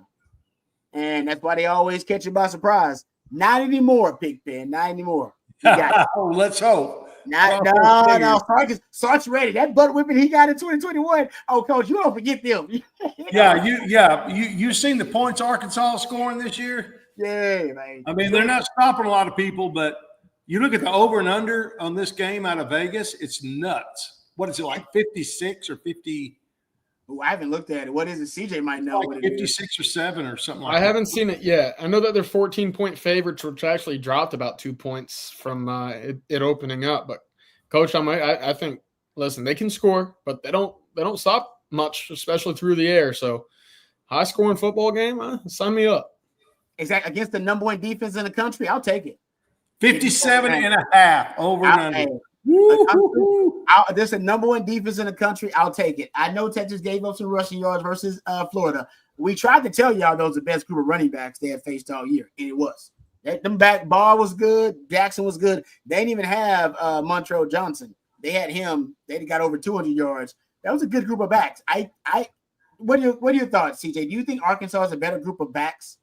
And that's why they always catch you by surprise. Not anymore, Pigpen. Not anymore. Let's hope. No. Sark's ready. That butt whipping he got in 2021. Oh, Coach, you don't forget them. You seen the points Arkansas scoring this year? Yeah, man. I mean, they're not stopping a lot of people, but you look at the over and under on this game out of Vegas, it's nuts. What is it, like 56 or 50? Ooh, I haven't looked at it. What is it? CJ might know. Like what it 56 is. or 7 or something like I that. haven't seen it yet. I know that they're 14-point favorites, which actually dropped about 2 points from it opening up. But Coach, I think, listen, they can score, but they don't stop much, especially through the air. So high scoring football game, sign me up. Exactly. Against the number 1 defense in the country, I'll take it. 57.5 over and under. There's a number 1 defense in the country. I'll take it. I know Texas gave up some rushing yards versus Florida. We tried to tell y'all those are the best group of running backs they had faced all year, and it was. Them back Barr was good. Jackson was good. They didn't even have Montrell Johnson. They had him. They got over 200 yards. That was a good group of backs. What are your thoughts, CJ? Do you think Arkansas is a better group of backs,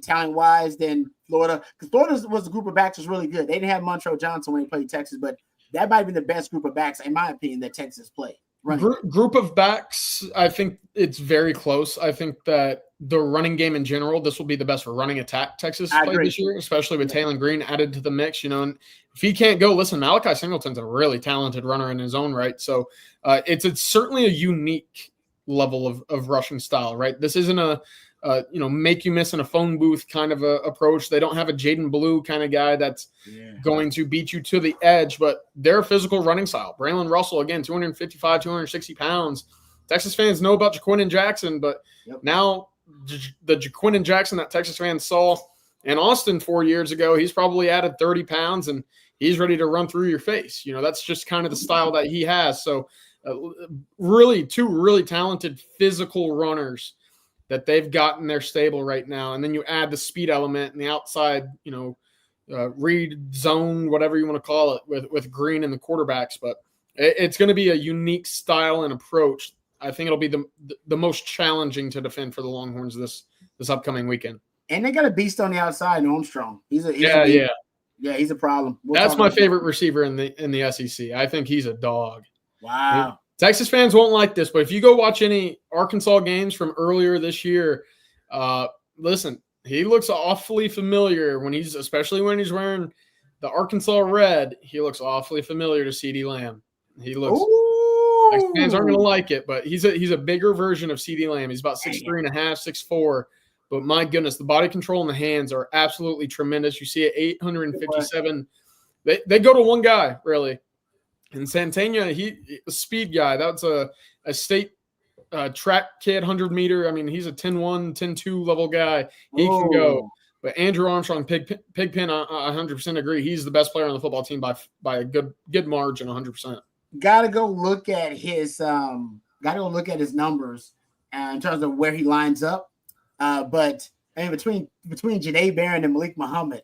talent-wise, than Florida? Because Florida was a group of backs was really good. They didn't have Montrell Johnson when they played Texas, but that might have been the best group of backs, in my opinion, that Texas played. Group of backs, I think it's very close. I think that the running game in general, this will be the best running attack Texas played this year, especially with Taylon Green added to the mix. And if he can't go, listen, Malachi Singleton's a really talented runner in his own right. So it's certainly a unique level of rushing style, right? This isn't a make you miss in a phone booth kind of a approach. They don't have a Jaden Blue kind of guy that's going to beat you to the edge, but they're a physical running style. Braylon Russell, again, 255, 260 pounds. Texas fans know about Jaquindon Jackson, but now the Jaquindon Jackson that Texas fans saw in Austin 4 years ago, he's probably added 30 pounds and he's ready to run through your face. That's just kind of the style that he has. So really two really talented physical runners that they've got in their stable right now. And then you add the speed element and the outside, read zone, whatever you want to call it, with Green and the quarterbacks. But it's going to be a unique style and approach. I think it'll be the most challenging to defend for the Longhorns this upcoming weekend. And they got a beast on the outside, Armstrong. He's a problem. That's my favorite receiver in the SEC. I think he's a dog. Wow. Texas fans won't like this, but if you go watch any Arkansas games from earlier this year, listen, he looks awfully familiar especially when he's wearing the Arkansas red. He looks awfully familiar to CeeDee Lamb. He looks. Texas fans aren't going to like it, but he's a bigger version of CeeDee Lamb. He's about 6'3.5", 6'4". But my goodness, the body control and the hands are absolutely tremendous. You see it 857. They go to one guy really. And Santana, he a speed guy. That's a state track kid, 100-meter. I mean, he's a 10-1, 10-2 level guy. He can go. But Andrew Armstrong, Pigpen, I 100% agree. He's the best player on the football team by a good margin, 100%. Gotta go look at his numbers in terms of where he lines up. But I mean, between Janae Barron and Malik Muhammad.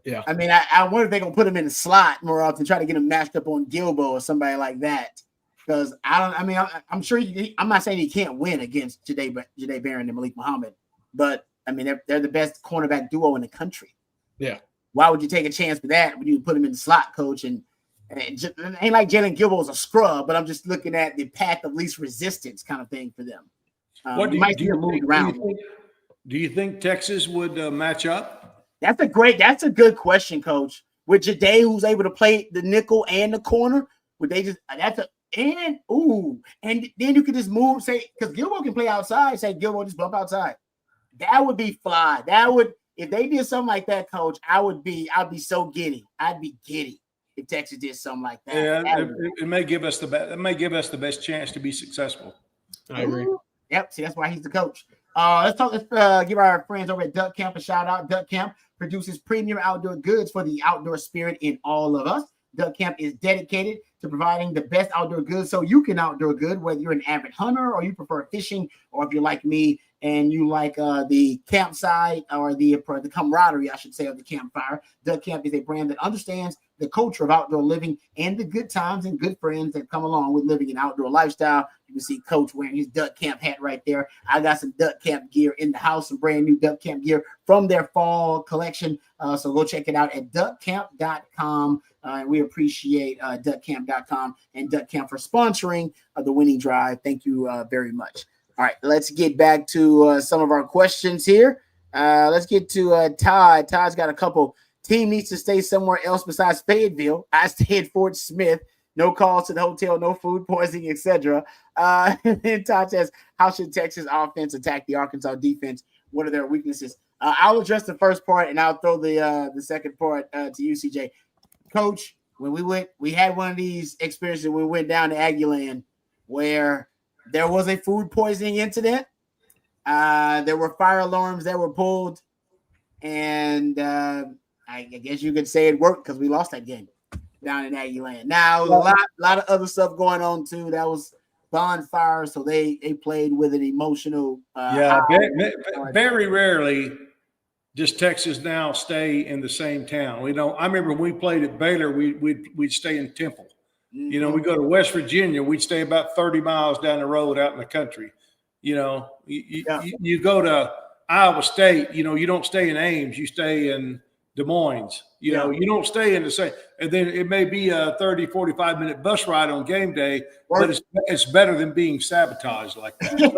Yeah, I mean, I wonder if they're gonna put him in the slot more often, try to get him matched up on Gilbo or somebody like that. Because I'm sure I'm not saying he can't win against Janae Barron and Malik Muhammad, but I mean they're the best cornerback duo in the country. Yeah, why would you take a chance with that when you put him in the slot, coach? And it ain't like Jalen Gilbo's a scrub, but I'm just looking at the path of least resistance kind of thing for them. Do you think Texas would match up? That's a good question, Coach. With Jade, who's able to play the nickel and the corner, would they just and then you could just move, say, because Gilbo can play outside, say Gilbo just bump outside. That would be fly. That would, if they did something like that, Coach, I'd be so giddy. I'd be giddy if Texas did something like that. Yeah, it may give us the best chance to be successful. I agree. Yep. See, that's why he's the coach. Let's give our friends over at Duck Camp a shout out. Duck Camp produces premium outdoor goods for the outdoor spirit in all of us. Duck Camp is dedicated to providing the best outdoor goods so you can outdoor good, whether you're an avid hunter or you prefer fishing, or if you're like me and you like the campsite or the camaraderie, I should say, of the campfire. Duck Camp is a brand that understands the culture of outdoor living and the good times and good friends that come along with living an outdoor lifestyle. You can see Coach wearing his Duck Camp hat right there. I got some Duck Camp gear in the house, some brand new Duck Camp gear from their fall collection. So go check it out at duckcamp.com. And we appreciate duckcamp.com and Duck Camp for sponsoring the winning drive. Thank you very much. All right, let's get back to some of our questions here. Let's get to Todd. Todd's got a couple. Team needs to stay somewhere else besides Fayetteville. I stay at Fort Smith. No calls to the hotel, no food poisoning, etc. And then Todd says, how should Texas offense attack the Arkansas defense? What are their weaknesses? I'll address the first part, and I'll throw the second part to you, CJ. Coach, when we had one of these experiences when we went down to Aggieland where there was a food poisoning incident. There were fire alarms that were pulled, and I guess you could say it worked because we lost that game down in Aggieland. Now, a lot of other stuff going on too. That was bonfire, so they played with an emotional. Very rarely does Texas now stay in the same town. We don't. I remember when we played at Baylor, we'd stay in Temple. Mm-hmm. You know, we go to West Virginia, we'd stay about 30 miles down the road out in the country. You know, you go to Iowa State, you know, you don't stay in Ames, you stay in Des Moines. You know, you don't stay in the same. And then it may be a 30, 45-minute bus ride on game day, but it's better than being sabotaged like that. So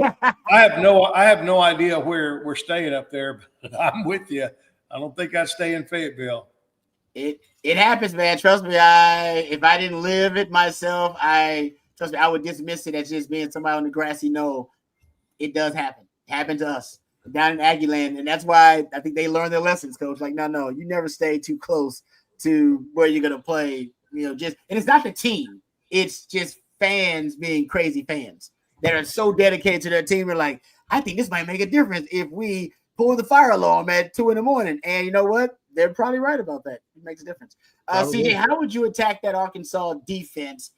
I have no idea where we're staying up there, but I'm with you. I don't think I'd stay in Fayetteville. It happens, man. Trust me. If I didn't live it myself, I would dismiss it as just being somebody on the grassy knoll. It does happen. It happened to us down in Aggieland, and that's why I think they learned their lessons, Coach. Like, no, you never stay too close to where you're gonna play. You know, and it's not the team; it's just fans being crazy fans that are so dedicated to their team. Are like, I think this might make a difference if we pull the fire alarm at 2 a.m. And you know what? They're probably right about that. It makes a difference. CJ, how would you attack that Arkansas defense?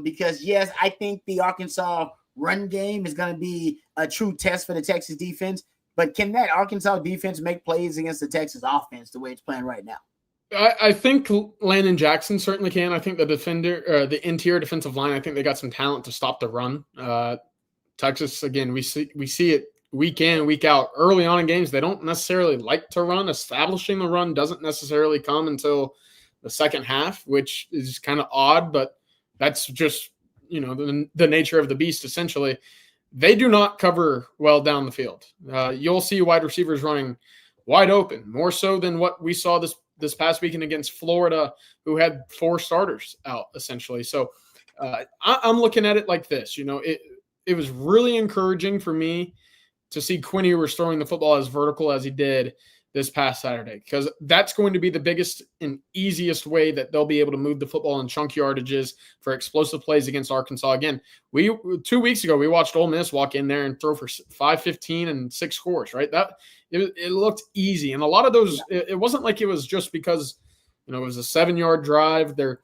Because yes, I think the Arkansas run game is going to be a true test for the Texas defense. But can that Arkansas defense make plays against the Texas offense the way it's playing right now? I think Landon Jackson certainly can. I think the interior defensive line, I think they got some talent to stop the run. Texas, again, we see it week in, week out. Early on in games, they don't necessarily like to run. Establishing the run doesn't necessarily come until the second half, which is kind of odd, but that's just, you know, the nature of the beast, essentially. They do not cover well down the field. You'll see wide receivers running wide open, more so than what we saw this past weekend against Florida, who had 4 starters out, essentially. So I'm looking at it like this. You know, it was really encouraging for me to see Quinn Ewers throwing the football as vertical as he did this past Saturday, because that's going to be the biggest and easiest way that they'll be able to move the football in chunk yardages for explosive plays against Arkansas. Again, 2 weeks ago, we watched Ole Miss walk in there and throw for 515 and 6 scores, right? It looked easy. And a lot of those, it wasn't like it was just because, you know, it was a 7-yard drive. They're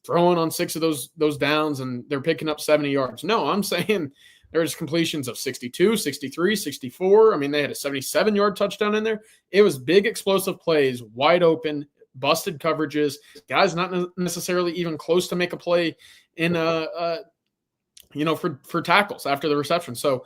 throwing on 6 of those downs and they're picking up 70 yards. No, I'm saying there's completions of 62, 63, 64. I mean, they had a 77-yard touchdown in there. It was big explosive plays, wide open, busted coverages, guys not necessarily even close to make a play in for tackles after the reception. So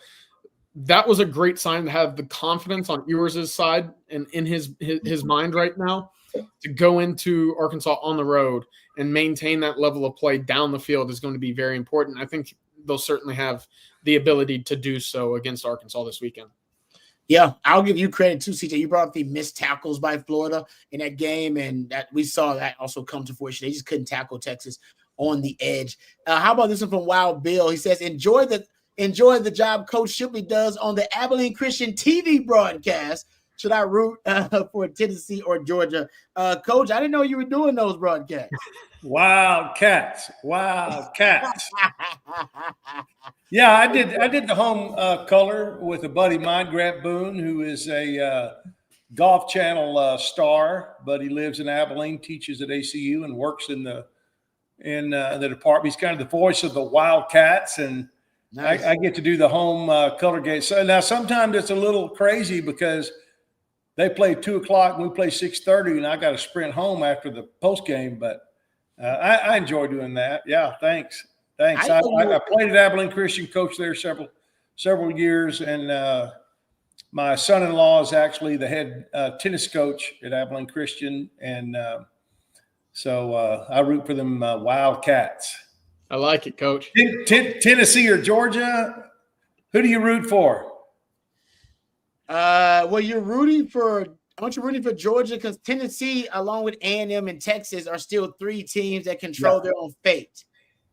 that was a great sign to have the confidence on Ewers' side and in his mind right now to go into Arkansas on the road and maintain that level of play down the field is going to be very important. I think they'll certainly have the ability to do so against Arkansas this weekend. Yeah, I'll give you credit too, CJ. You brought up the missed tackles by Florida in that game, and that we saw that also come to fruition. They just couldn't tackle Texas on the edge. How about this one from Wild Bill? He says, enjoy the job Coach Shipley does on the Abilene Christian TV broadcast. Should I root for Tennessee or Georgia? Coach, I didn't know you were doing those broadcasts. Wildcats. Yeah, I did the home color with a buddy of mine, Grant Boone, who is a Golf Channel star, but he lives in Abilene, teaches at ACU, and works in the department. He's kind of the voice of the Wildcats, and nice. I get to do the home color game. So now sometimes it's a little crazy because they play 2:00 and we play 6:30, and I got to sprint home after the post game. But I enjoy doing that. Yeah, thanks. I played at Abilene Christian, coached there several years, and my son-in-law is actually the head tennis coach at Abilene Christian, and so I root for them Wildcats. I like it, Coach. Tennessee or Georgia? Who do you root for? Well, you're rooting for. Aren't you rooting for Georgia? Because Tennessee, along with A&M and Texas, are still 3 teams that control their own fate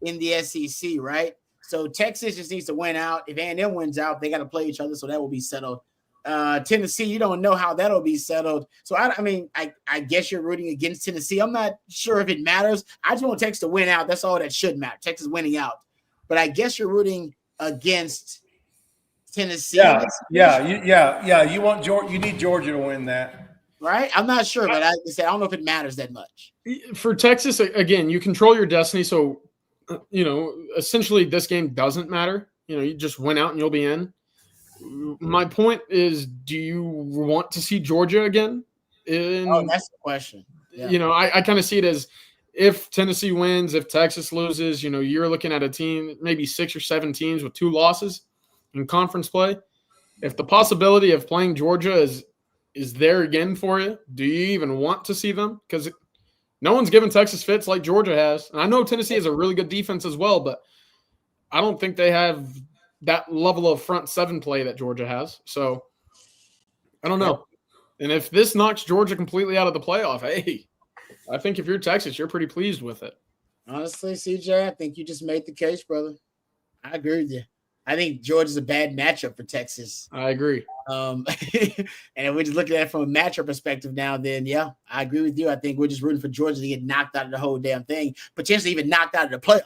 in the SEC, right? So Texas just needs to win out. If A&M wins out, they got to play each other, so that will be settled. Tennessee, you don't know how that'll be settled. So I guess you're rooting against Tennessee. I'm not sure if it matters. I just want Texas to win out. That's all that should matter. Texas winning out. But I guess you're rooting against Tennessee. Yeah. You want Georgia. You need Georgia to win that, right? I'm not sure, but I don't know if it matters that much. For Texas, again, you control your destiny. So, essentially, this game doesn't matter. You just win out and you'll be in. My point is, do you want to see Georgia again? That's the question. Yeah. I kind of see it as if Tennessee wins, if Texas loses, you're looking at a team, maybe 6 or 7 teams with 2 losses in conference play. If the possibility of playing Georgia is there again for you, do you even want to see them? Because no one's given Texas fits like Georgia has. And I know Tennessee has a really good defense as well, but I don't think they have that level of front 7 play that Georgia has. So I don't know. And if this knocks Georgia completely out of the playoff, hey, I think if you're Texas, you're pretty pleased with it. Honestly, CJ, I think you just made the case, brother. I agree with you. I think Georgia's a bad matchup for Texas. I agree. And if we're just looking at it from a matchup perspective now, then yeah, I agree with you. I think we're just rooting for Georgia to get knocked out of the whole damn thing, potentially even knocked out of the playoff.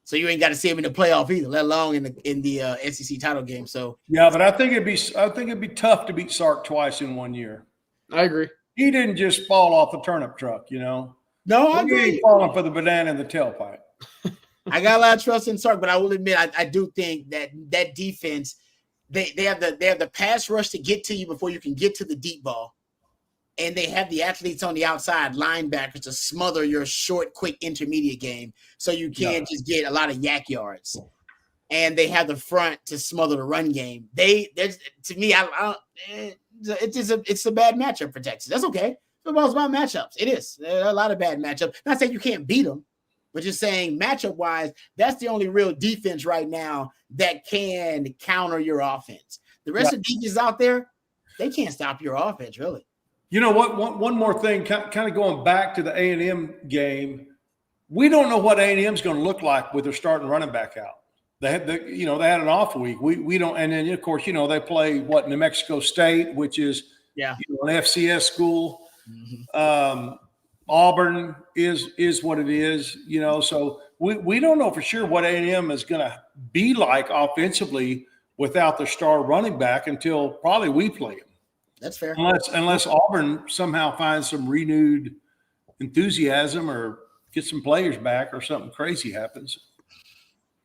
So you ain't got to see him in the playoff either, let alone in the SEC title game. So yeah, but I think it'd be tough to beat Sark twice in 1 year. I agree. He didn't just fall off the turnip truck, No, I agree. Falling for the banana in the tailpipe. I got a lot of trust in Sark, but I will admit I do think that defense they have the pass rush to get to you before you can get to the deep ball, and they have the athletes on the outside, linebackers, to smother your short, quick intermediate game, so you can't just get a lot of yak yards. And they have the front to smother the run game. To me, it's a bad matchup for Texas. That's okay. Football's about matchups. It is. There are a lot of bad matchups. Not saying you can't beat them, but just saying matchup-wise, that's the only real defense right now that can counter your offense. The rest of the defenses out there, they can't stop your offense, really. You know what? One more thing, kind of going back to the A&M game, we don't know what A&M is going to look like with their starting running back out. They had an off week. We don't, and then of course they play New Mexico State, which is an FCS school. Mm-hmm. Auburn is what it is, so we don't know for sure what A&M is going to be like offensively without their star running back until probably we play them. That's fair. Unless Auburn somehow finds some renewed enthusiasm or get some players back or something crazy happens.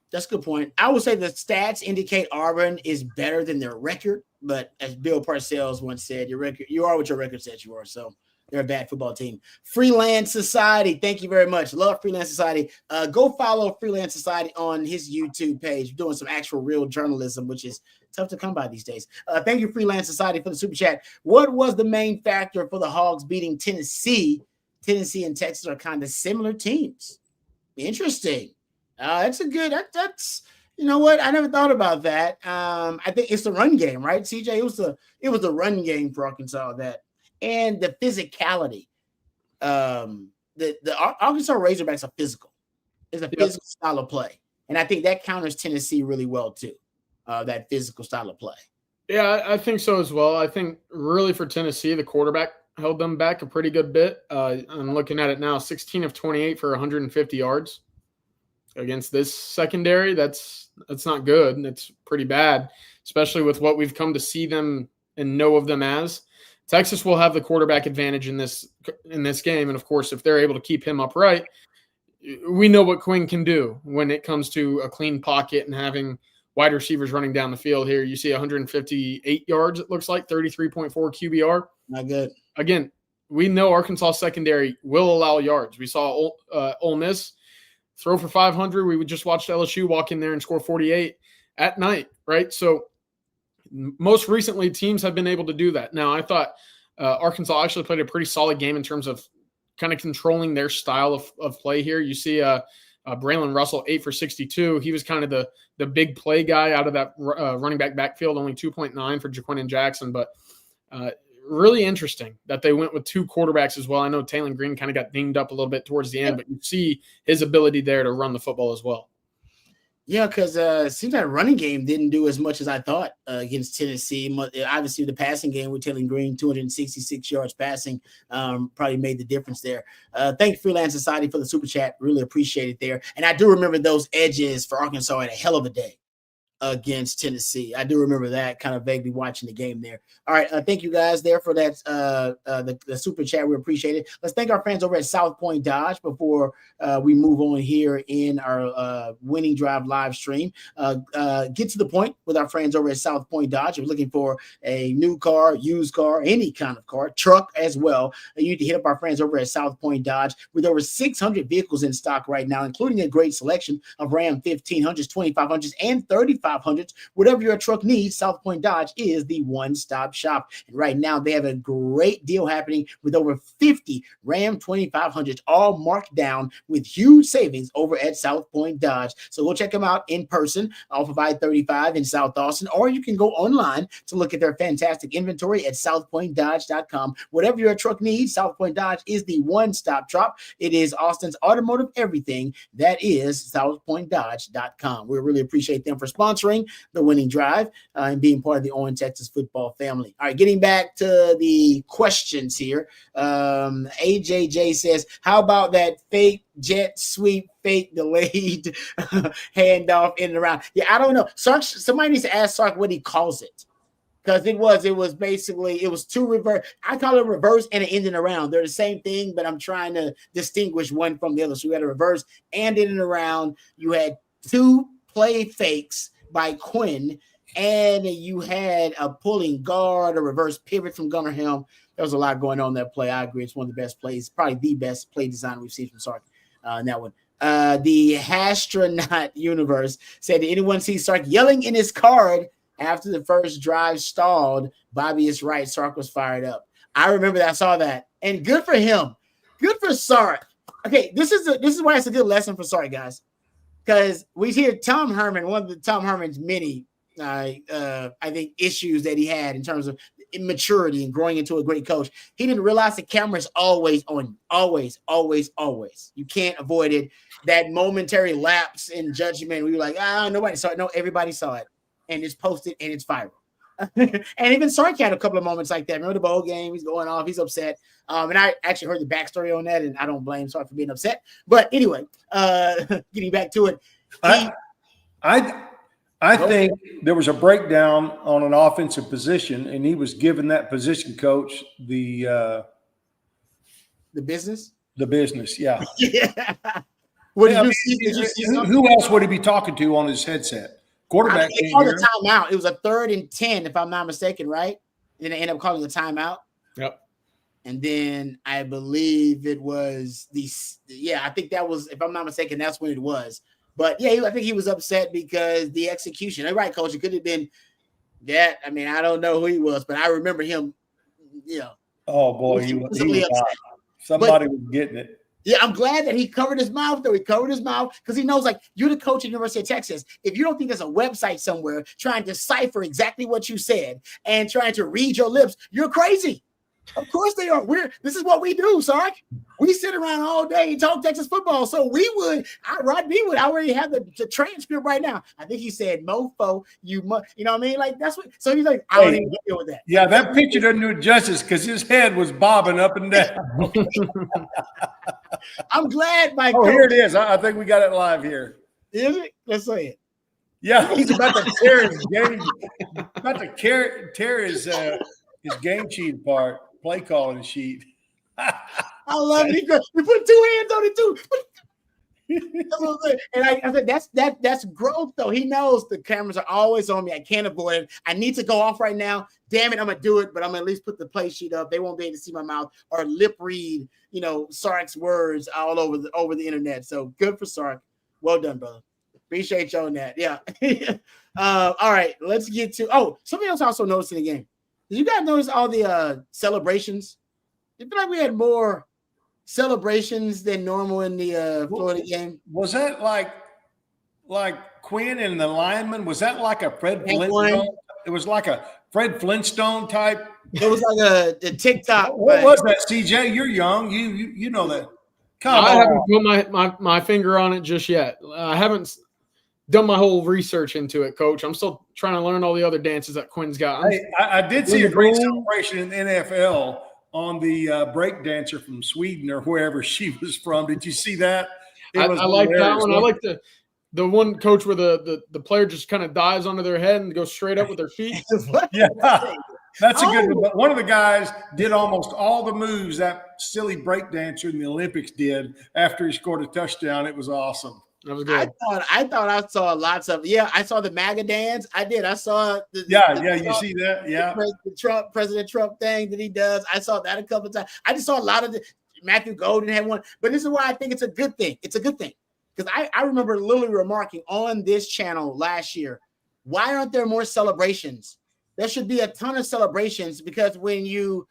That's a good point. I would say the stats indicate Auburn is better than their record, but as Bill Parcells once said, you are what your record says you are. So they're a bad football team. Freelance Society, thank you very much. Love Freelance Society. Go follow Freelance Society on his YouTube page, doing some actual real journalism, which is tough to come by these days. Thank you, Freelance Society, for the super chat. What was the main factor for the Hogs beating Tennessee? Tennessee and Texas are kind of similar teams. Interesting. That's a good. That's you know what? I never thought about that. I think it's the run game, right, CJ? It was the run game for Arkansas and the physicality. The Arkansas Razorbacks are physical. It's a physical style of play, and I think that counters Tennessee really well too. That physical style of play. Yeah, I think so as well. I think really for Tennessee, the quarterback held them back a pretty good bit. I'm looking at it now, 16 of 28 for 150 yards. Against this secondary, that's not good. It's pretty bad, especially with what we've come to see them and know of them as. Texas will have the quarterback advantage in this game, and of course, if they're able to keep him upright, we know what Quinn can do when it comes to a clean pocket and having wide receivers running down the field. Here, you see 158 yards. It looks like 33.4 QBR. Not good. Again, we know Arkansas secondary will allow yards. We saw Ole Miss throw for 500. We would just watch LSU walk in there and score 48 at night, right? So most recently, teams have been able to do that. Now, I thought Arkansas actually played a pretty solid game in terms of kind of controlling their style of play here. You see Braylon Russell, 8 for 62. He was kind of the big play guy out of that running back backfield, only 2.9 for Jaquan Jackson. But really interesting that they went with 2 quarterbacks as well. I know Taylor Green kind of got dinged up a little bit towards the end, but you see his ability there to run the football as well. Yeah, because it seems like running game didn't do as much as I thought against Tennessee. Obviously, the passing game with Taylor Green, 266 yards passing, probably made the difference there. Thank you, Freelance Society, for the super chat. Really appreciate it there. And I do remember those edges for Arkansas had a hell of a day against Tennessee. I do remember that, kind of vaguely watching the game there. All right, thank you guys there for that the super chat. We appreciate it. Let's thank our friends over at South Point Dodge before we move on here in our Winning Drive live stream. Get to the point with our friends over at South Point Dodge. If you're looking for a new car, used car, any kind of car, truck as well, you need to hit up our friends over at South Point Dodge with over 600 vehicles in stock right now, including a great selection of Ram 1500s, 2500s, and 3500s. Whatever your truck needs, South Point Dodge is the one-stop shop. And right now, they have a great deal happening with over 50 Ram 2500s, all marked down with huge savings over at South Point Dodge. So go check them out in person off of I-35 in South Austin, or you can go online to look at their fantastic inventory at southpointdodge.com. Whatever your truck needs, South Point Dodge is the one-stop shop. It is Austin's automotive everything. That is southpointdodge.com. We really appreciate them for sponsoring the Winning Drive and being part of the On Texas football family. All right, getting back to the questions here. AJJ says, how about that fake jet sweep, fake delayed handoff in and around? Yeah, I don't know. Sark, somebody needs to ask Sark what he calls it. Because it was basically, it was 2 reverse. I call it reverse and an in and around. They're the same thing, but I'm trying to distinguish one from the other. So you had a reverse and in and around. You had 2 play fakes by Quinn, and you had a pulling guard, a reverse pivot from Gunnar Helm. There was a lot going on in that play. I agree. It's one of the best plays, probably the best play design we've seen from Sark in that one. The Hastronaut Universe said, did anyone see Sark yelling in his card after the first drive stalled? Bobby is right. Sark was fired up. I remember that. I saw that. And good for him. Good for Sark. Okay, this is why it's a good lesson for Sark, guys. Because we hear Tom Herman, one of the Tom Herman's many, I think, issues that he had in terms of immaturity and growing into a great coach. He didn't realize the camera is always on, always, always, always. You can't avoid it. That momentary lapse in judgment, we were like, nobody saw it. No, everybody saw it, and it's posted and it's viral. And even Sark had a couple of moments like that. Remember the bowl game? He's going off. He's upset. And I actually heard the backstory on that, and I don't blame Sark for being upset. But anyway, getting back to it. I think there was a breakdown on an offensive position, and he was giving that position coach the business. The business, yeah. Yeah. What did you see? Did you see who else would he be talking to on his headset? Quarterback. They called a timeout. It was a 3rd and 10, if I'm not mistaken, right? And then they ended up calling a timeout. Yep. And then I believe it was I think that was, if I'm not mistaken, that's when it was. But yeah, I think he was upset because the execution. You're right, Coach. It could have been that. I mean, I don't know who he was, but I remember him. Oh boy, he was upset. Somebody was getting it. Yeah, I'm glad that he covered his mouth, though. He covered his mouth because he knows, like, you're the coach at the University of Texas. If you don't think there's a website somewhere trying to decipher exactly what you said and trying to read your lips, you're crazy. Of course they are. This is what we do, Sark. We sit around all day and talk Texas football. So Rod B would already have the transcript right now. I think he said, mofo, you know what I mean? Like, that's what, so he's like, I don't even deal with that. Yeah, that picture doesn't do it justice because his head was bobbing up and down. I'm glad my coach. Here it is. I think we got it live here. Is it? Let's say it. Yeah, he's about to tear his game. About to tear his game sheet apart. Play calling sheet. I love it. You put 2 hands on it too. And I said that's growth though. He knows the cameras are always on me. I can't avoid it. I need to go off right now. Damn it, I'm gonna do it, but I'm gonna at least put the play sheet up. They won't be able to see my mouth or lip read, Sark's words all over the internet. So good for Sark. Well done, brother. Appreciate you on that. Yeah. All right, let's get to something else I also noticed in the game. Did you guys notice all the celebrations? I feel like we had more celebrations than normal in the Florida game. Was that like Quinn and the lineman? Was that like a Fred Flintstone? It was like a Fred Flintstone type. It was like a TikTok. What was that, CJ? You're young. You know that. I haven't put my finger on it just yet. I haven't done my whole research into it, Coach. I'm still trying to learn all the other dances that Quinn's got. Hey, I did see a great celebration in the NFL on the break dancer from Sweden or wherever she was from. Did you see that? I like that one. I like the one, Coach, where the player just kind of dives onto their head and goes straight up with their feet. Yeah. That's a good one. But one of the guys did almost all the moves that silly break dancer in the Olympics did after he scored a touchdown. It was awesome. That was good. I thought I saw lots of I saw the MAGA dance. I did. I saw you see that? Yeah. President Trump thing that he does. I saw that a couple of times. I just saw a lot of Matthew Golden had one. But this is why I think it's a good thing. It's a good thing. Because I remember Lily remarking on this channel last year, why aren't there more celebrations? There should be a ton of celebrations, because when you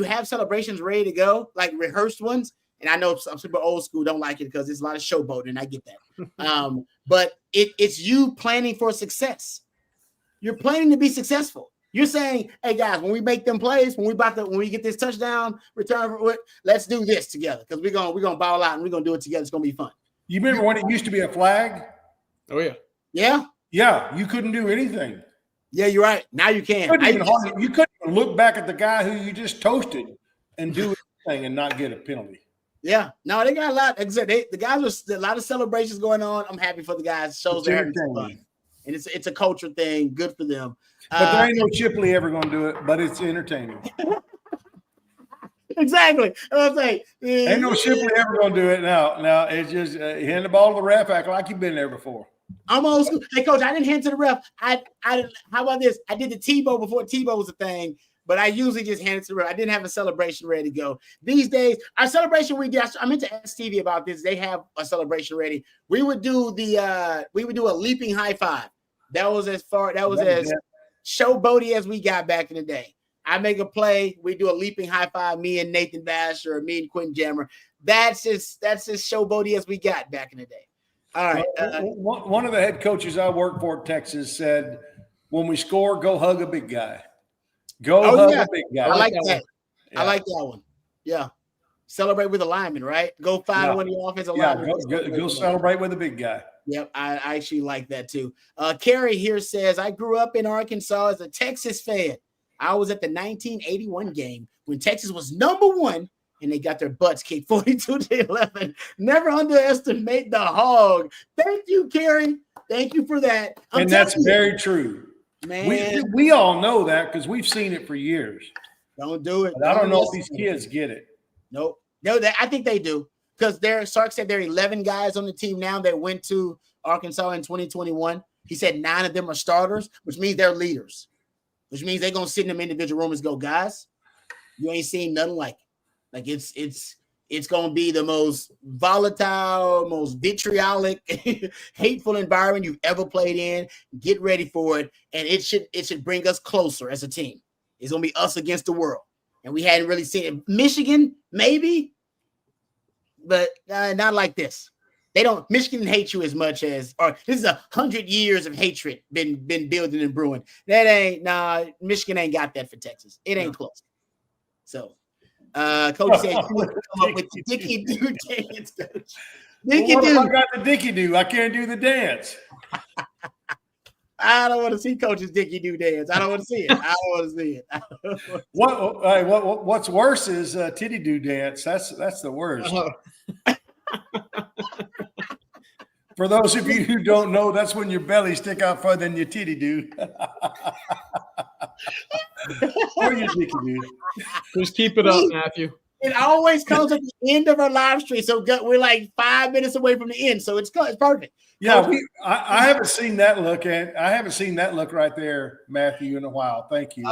have celebrations ready to go, like rehearsed ones, and I know some super old school don't like it because there's a lot of showboating. I get that. But it's you planning for success. You're planning to be successful. You're saying, hey guys, when we make them plays, when we get this touchdown return, let's do this together, because we're gonna ball out and we're gonna do it together. It's gonna be fun. You remember when it used to be a flag? Oh yeah. Yeah. Yeah. You couldn't do anything. Yeah, you're right. Now you can. You couldn't look back at the guy who you just toasted and do anything and not get a penalty. Yeah, no, they got a lot. Like I said, the guys are a lot of celebrations going on. I'm happy for the guys. Shows they're having fun, and it's a culture thing. Good for them. But there ain't no Chipley ever going to do it. But it's entertaining. Exactly. I was like, ain't no Chipley ever going to do it now. Now it's just hand the ball to the ref, act like you've been there before. I'm old school. Hey, Coach, I didn't hand to the ref. How about this? I did the Tebow before Tebow was a thing, but I usually just hand it to the ref. I didn't have a celebration ready to go. These days, our celebration we did, I meant to ask Stevie about this. They have a celebration ready. We would do a leaping high five. That was as showboaty as we got back in the day. I make a play, we do a leaping high five, me and Nathan Bash or me and Quentin Jammer. That's as showboaty as we got back in the day. All right. One of the head coaches I worked for at Texas said, when we score, go hug a big guy. Hug a big guy. I like that. Yeah. I like that one. Yeah. Celebrate with a lineman, right? Go find one of your offensive linemen. Go celebrate with a big guy. Yep, I actually like that too. Carrie here says, I grew up in Arkansas as a Texas fan. I was at the 1981 game when Texas was #1 and they got their butts kicked 42-11. Never underestimate the hog. Thank you, Carrie. Thank you for that. And that's very true. Man, we all know that because we've seen it for years. Don't do it. But I don't know if these kids get it. Nope. No, I think they do. Because Sark said there are 11 guys on the team now that went to Arkansas in 2021. He said 9 of them are starters, which means they're leaders, which means they're going to sit in them individual rooms and go, guys, you ain't seen nothing like it. Like it's going to be the most volatile, most vitriolic, hateful environment you've ever played in. Get ready for it. And it should bring us closer as a team. It's going to be us against the world. And we hadn't really seen it. Michigan, maybe, but not like this. Michigan hates you as much as, or this is 100 years of hatred been building and brewing. Michigan ain't got that for Texas. It ain't close. So, Coach said, come up with the Dickie Do dance, Coach. Dickie Do. I got the Dickie Do. I can't do the dance. I don't want to see Coach's Dickie Do dance. I don't want to see it. What's worse is Titty Do dance. That's the worst. For those of you who don't know, that's when your belly stick out further than your titty do. Or your dicky do. Just keep it up, Matthew. It always comes at the end of our live stream, so we're like 5 minutes away from the end, so it's perfect. Yeah, I haven't seen that look, and I haven't seen that look right there, Matthew, in a while. Thank you.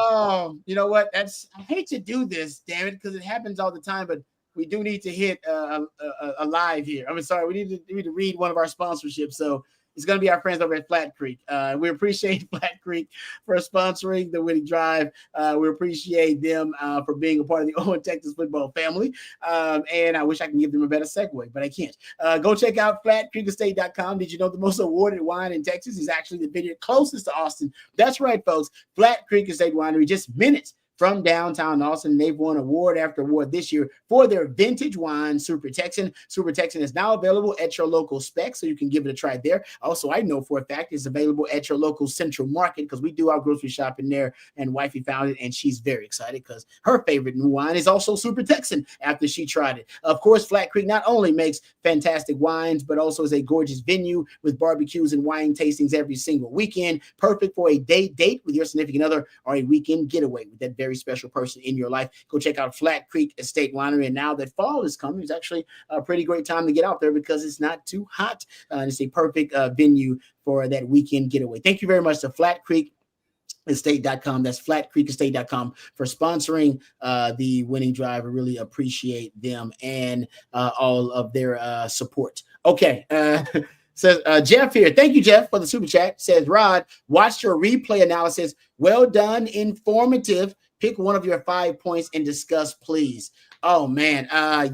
You know what? I hate to do this, damn it, because it happens all the time, but we do need to hit a live here. I'm sorry, we need to read one of our sponsorships. So It's going to be our friends over at Flat Creek. We appreciate Flat Creek for sponsoring the Winning Drive. We appreciate them for being a part of the Owen Texas football family. And I wish I can give them a better segue, but I can't. Go check out flatcreekestate.com. Did you know the most awarded wine in Texas is actually the vineyard closest to Austin? That's right, folks. Flat Creek Estate Winery, just minutes from downtown Austin. They've won award after award this year for their vintage wine, Super Texan. Super Texan is now available at your local spec, so you can give it a try there. Also, I know for a fact it's available at your local Central Market because we do our grocery shopping there, and wifey found it, and she's very excited because her favorite new wine is also Super Texan after she tried it. Of course, Flat Creek not only makes fantastic wines, but also is a gorgeous venue with barbecues and wine tastings every single weekend. Perfect for a date with your significant other or a weekend getaway with that very special person in your life. Go check out Flat Creek Estate Winery. And now that fall is coming, it's actually a pretty great time to get out there because it's not too hot. And it's a perfect venue for that weekend getaway. Thank you very much to Flat Creek Estate.com. That's flatcreekestate.com for sponsoring the Winning Drive. I really appreciate them and all of their support. Okay. Says Jeff here. Thank you, Jeff, for the super chat. Says Rod, watched your replay analysis. Well done, informative. Pick one of your 5 points and discuss, please. Oh man, I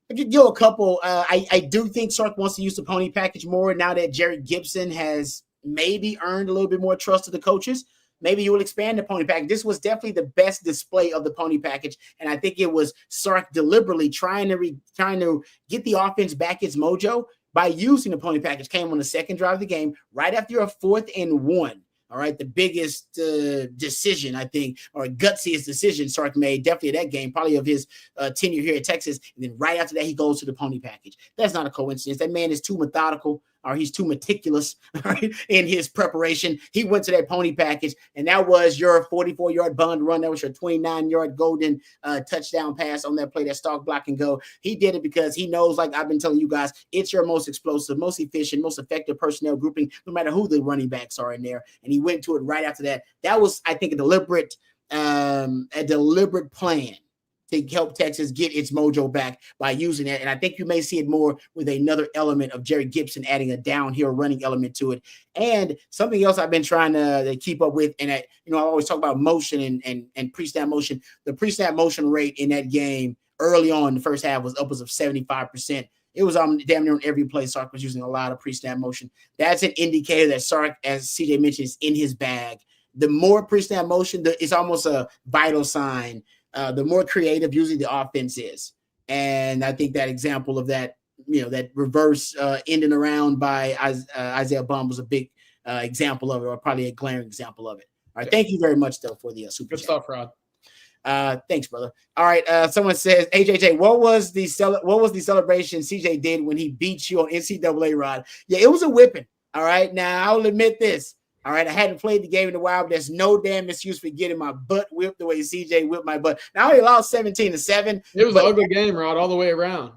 could give a couple. I do think Sark wants to use the pony package more now that Jared Gibson has maybe earned a little bit more trust of the coaches. Maybe you will expand the pony package. This was definitely the best display of the pony package, and I think it was Sark deliberately trying to get the offense back its mojo by using the pony package. Came on the second drive of the game, right after a 4th and 1. All right, the biggest decision, I think, or gutsiest decision Sark made, definitely that game, probably of his tenure here at Texas. And then right after that, he goes to the pony package. That's not a coincidence. That man is too methodical, or he's too meticulous, right, in his preparation. He went to that pony package, and that was your 44-yard bund run. That was your 29-yard golden touchdown pass on that play, that stalk block and go. He did it because he knows, like I've been telling you guys, it's your most explosive, most efficient, most effective personnel grouping, no matter who the running backs are in there. And he went to it right after that. That was, I think, a deliberate plan to help Texas get its mojo back by using that. And I think you may see it more with another element of Jerry Gibson adding a downhill running element to it. And something else I've been trying to keep up with, and I always talk about motion and pre-snap motion. The pre-snap motion rate in that game early on in the first half was upwards of 75%. It was damn near on every play. Sark was using a lot of pre-snap motion. That's an indicator that Sark, as CJ mentioned, is in his bag. The more pre-snap motion, it's almost a vital sign. The more creative usually the offense is. And I think that example of that, that reverse ending around by Isaiah Bum was a big example of it, or probably a glaring example of it. All right. Thank you very much, though, for the super chat. Good stuff, Rod. Thanks, brother. All right. Someone says, AJJ, what was the celebration CJ did when he beat you on NCAA, Rod? Yeah, it was a whipping. All right. Now, I'll admit this. All right, I hadn't played the game in a while, but there's no damn excuse for getting my butt whipped the way CJ whipped my butt. Now, I only lost 17-7. It was an ugly game, Rod, all the way around.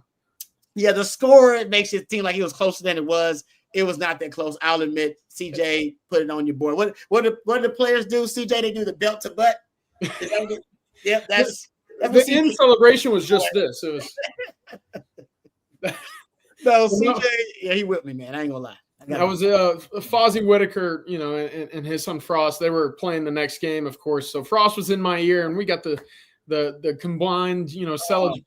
Yeah, the score, it makes it seem like it was closer than it was. It was not that close. I'll admit, CJ put it on your board. What do the players do, CJ? They do the belt to butt. Yep, that's the end celebration was just this. It was no, CJ, yeah, he whipped me, man. I ain't gonna lie. That was Fozzie Whitaker, and his son Frost. They were playing the next game, of course. So Frost was in my ear, and we got the combined,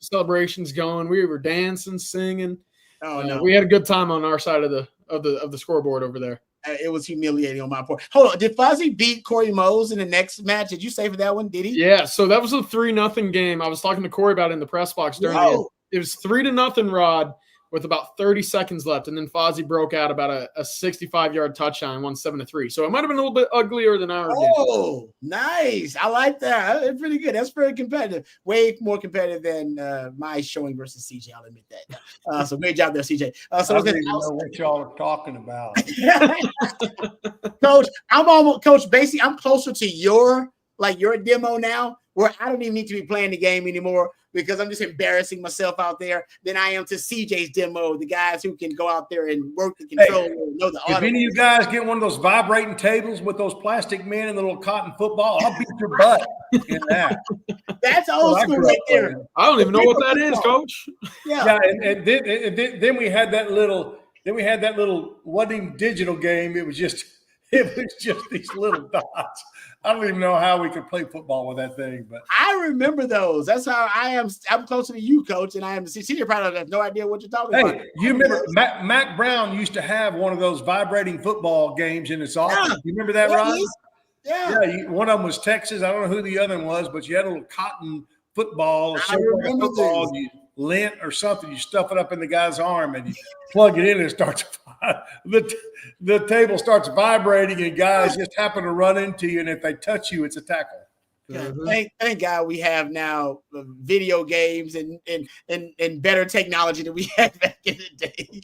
celebrations going. We were dancing, singing. Oh no, we had a good time on our side of the scoreboard over there. It was humiliating on my part. Hold on, did Fozzie beat Corey Mose in the next match? Did you say for that one? Did he? Yeah. So that was a 3-0 game. I was talking to Corey about it in the press box during the game. It was 3-0, Rod, with about 30 seconds left, and then Fozzie broke out about a 65-yard touchdown, won 7-3. So it might have been a little bit uglier than our game. Oh, nice! I like that. It's pretty good. That's very competitive. Way more competitive than my showing versus CJ. I'll admit that. So great job there, CJ. I don't even know what y'all are talking about, Coach. Basically, I'm closer to your demo now, where I don't even need to be playing the game anymore because I'm just embarrassing myself out there than I am to CJ's demo, the guys who can go out there and work the control. Hey, if any of you guys get one of those vibrating tables with those plastic men and the little cotton football, I'll beat your butt in that. That's old school right there. I don't even know what that is, Coach. Yeah, and then we had that little Then we had that little, wasn't even digital game. It was just these little dots. I don't even know how we could play football with that thing. But I remember those. That's how I am. I'm closer to you, Coach, and I am. See, you probably have no idea what you're talking about. You remember Mac Brown used to have one of those vibrating football games in his office. You remember that, Ron? Yeah. One of them was Texas. I don't know who the other one was, but you had a little cotton football or something. Football, you lint or something. You stuff it up in the guy's arm and you plug it in and it starts. The table starts vibrating and guys just happen to run into you, and if they touch you, it's a tackle. Thank God we have now video games and better technology than we had back in the day.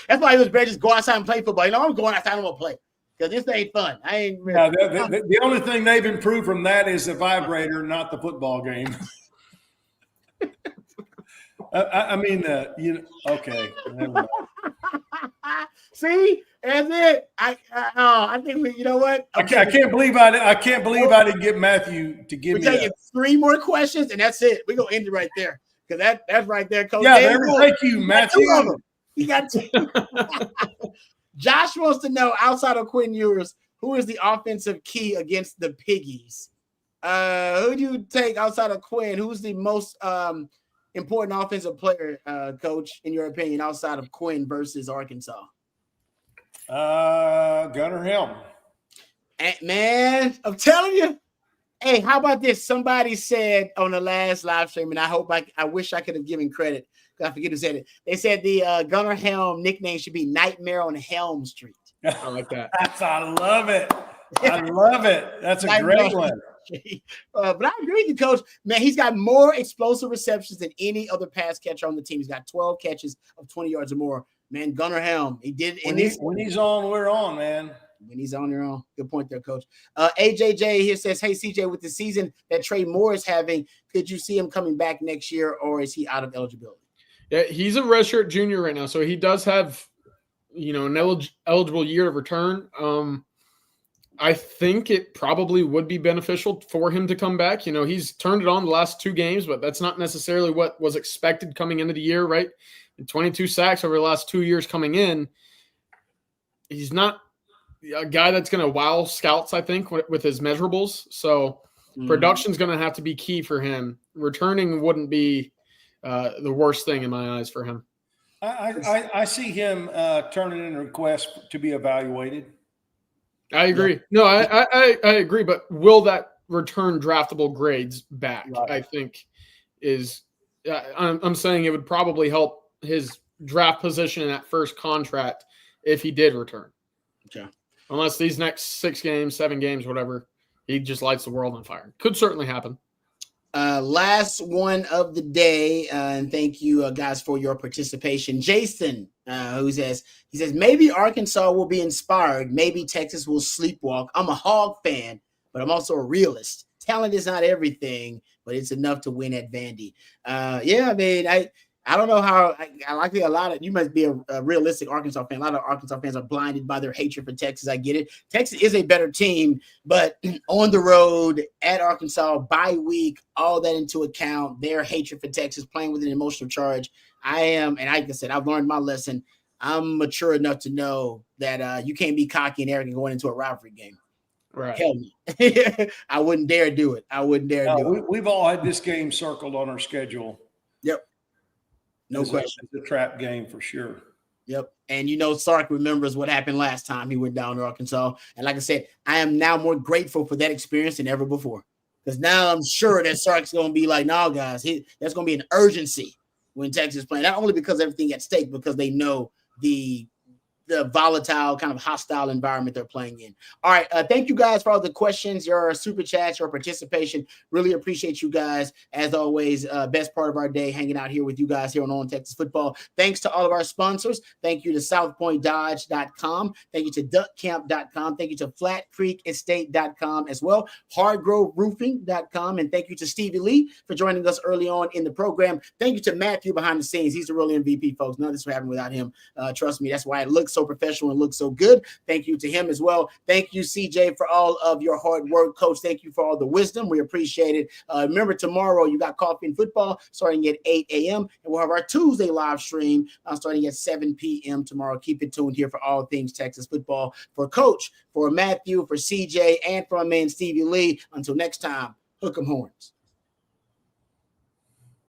That's why it was better just go outside and play football. I'm going outside and I'm gonna play because this ain't fun. I ain't really. The only thing they've improved from that is the vibrator, not the football game. Okay. See, that's it. I think we. You know what? I can't believe I didn't get Matthew to give me. We're taking 3 more questions, and that's it. We're gonna end it right there because that's right there, Coach. Yeah, thank you, Matthew. He got 2. Josh wants to know, outside of Quinn Ewers, who is the offensive key against the Piggies? Who do you take outside of Quinn? Who's the most important offensive player, Coach, in your opinion, outside of Quinn versus Arkansas? Gunnar Helm. Man, I'm telling you. Hey, how about this? Somebody said on the last live stream, and I wish I could have given credit because I forget who said it. They said the Gunnar Helm nickname should be Nightmare on Helm Street. I like that. I love it. I love it. That's a great one. But I agree with you, Coach. Man, he's got more explosive receptions than any other pass catcher on the team. He's got 12 catches of 20 yards or more. Man, Gunnar Helm, he did. When he's on, we're on, man. When he's on, you're on. Good point there, Coach. AJJ here says, hey, CJ, with the season that Trey Moore is having, could you see him coming back next year, or is he out of eligibility? Yeah, he's a redshirt junior right now, so he does have, an eligible year of return. I think it probably would be beneficial for him to come back. He's turned it on the last 2 games, but that's not necessarily what was expected coming into the year, right? And 22 sacks over the last 2 years coming in. He's not a guy that's going to wow scouts, I think, with his measurables. So production's going to have to be key for him. Returning wouldn't be the worst thing in my eyes for him. I see him turning in a request to be evaluated. I agree. No, I agree. But will that return draftable grades back? Right. I think is I'm saying it would probably help his draft position in that first contract if he did return. Okay. Unless these next 6 games, 7 games, whatever, he just lights the world on fire. Could certainly happen. Last one of the day, and thank you guys for your participation. Jason, he says maybe Arkansas will be inspired. Maybe Texas will sleepwalk. I'm a Hog fan, but I'm also a realist. Talent is not everything, but it's enough to win at Vandy. I don't know how. I like a lot of you must be a realistic Arkansas fan. A lot of Arkansas fans are blinded by their hatred for Texas. I get it. Texas is a better team, but on the road at Arkansas, bye week, all that into account, their hatred for Texas, playing with an emotional charge. And like I said, I've learned my lesson. I'm mature enough to know that you can't be cocky and arrogant going into a rivalry game. Right. Hell no. I wouldn't dare do it. We've all had this game circled on our schedule. Yep. No question. It's a trap game for sure. Yep. And Sark remembers what happened last time he went down to Arkansas. And like I said, I am now more grateful for that experience than ever before. Because now I'm sure that Sark's going to be like, no, guys, there's going to be an urgency when Texas playing. Not only because everything at stake, because they know the volatile, kind of hostile environment they're playing in. All right. Thank you guys for all the questions, your super chats, your participation. Really appreciate you guys. As always, best part of our day hanging out here with you guys here on Texas Football. Thanks to all of our sponsors. Thank you to SouthPointDodge.com. Thank you to DuckCamp.com. Thank you to FlatCreekEstate.com as well. Hardgrove Roofing.com. And thank you to Stevie Lee for joining us early on in the program. Thank you to Matthew behind the scenes. He's the real MVP, folks. None of this would happen without him. Trust me. That's why it looks looks so professional and looks so good. Thank you to him as well. Thank you, CJ, for all of your hard work. Coach, thank you for all the wisdom. We appreciate it. Remember, tomorrow you got Coffee and Football starting at 8 a.m. And we'll have our Tuesday live stream starting at 7 p.m. tomorrow. Keep it tuned here for all things Texas football. For Coach, for Matthew, for CJ, and for our man Stevie Lee. Until next time, hook 'em horns.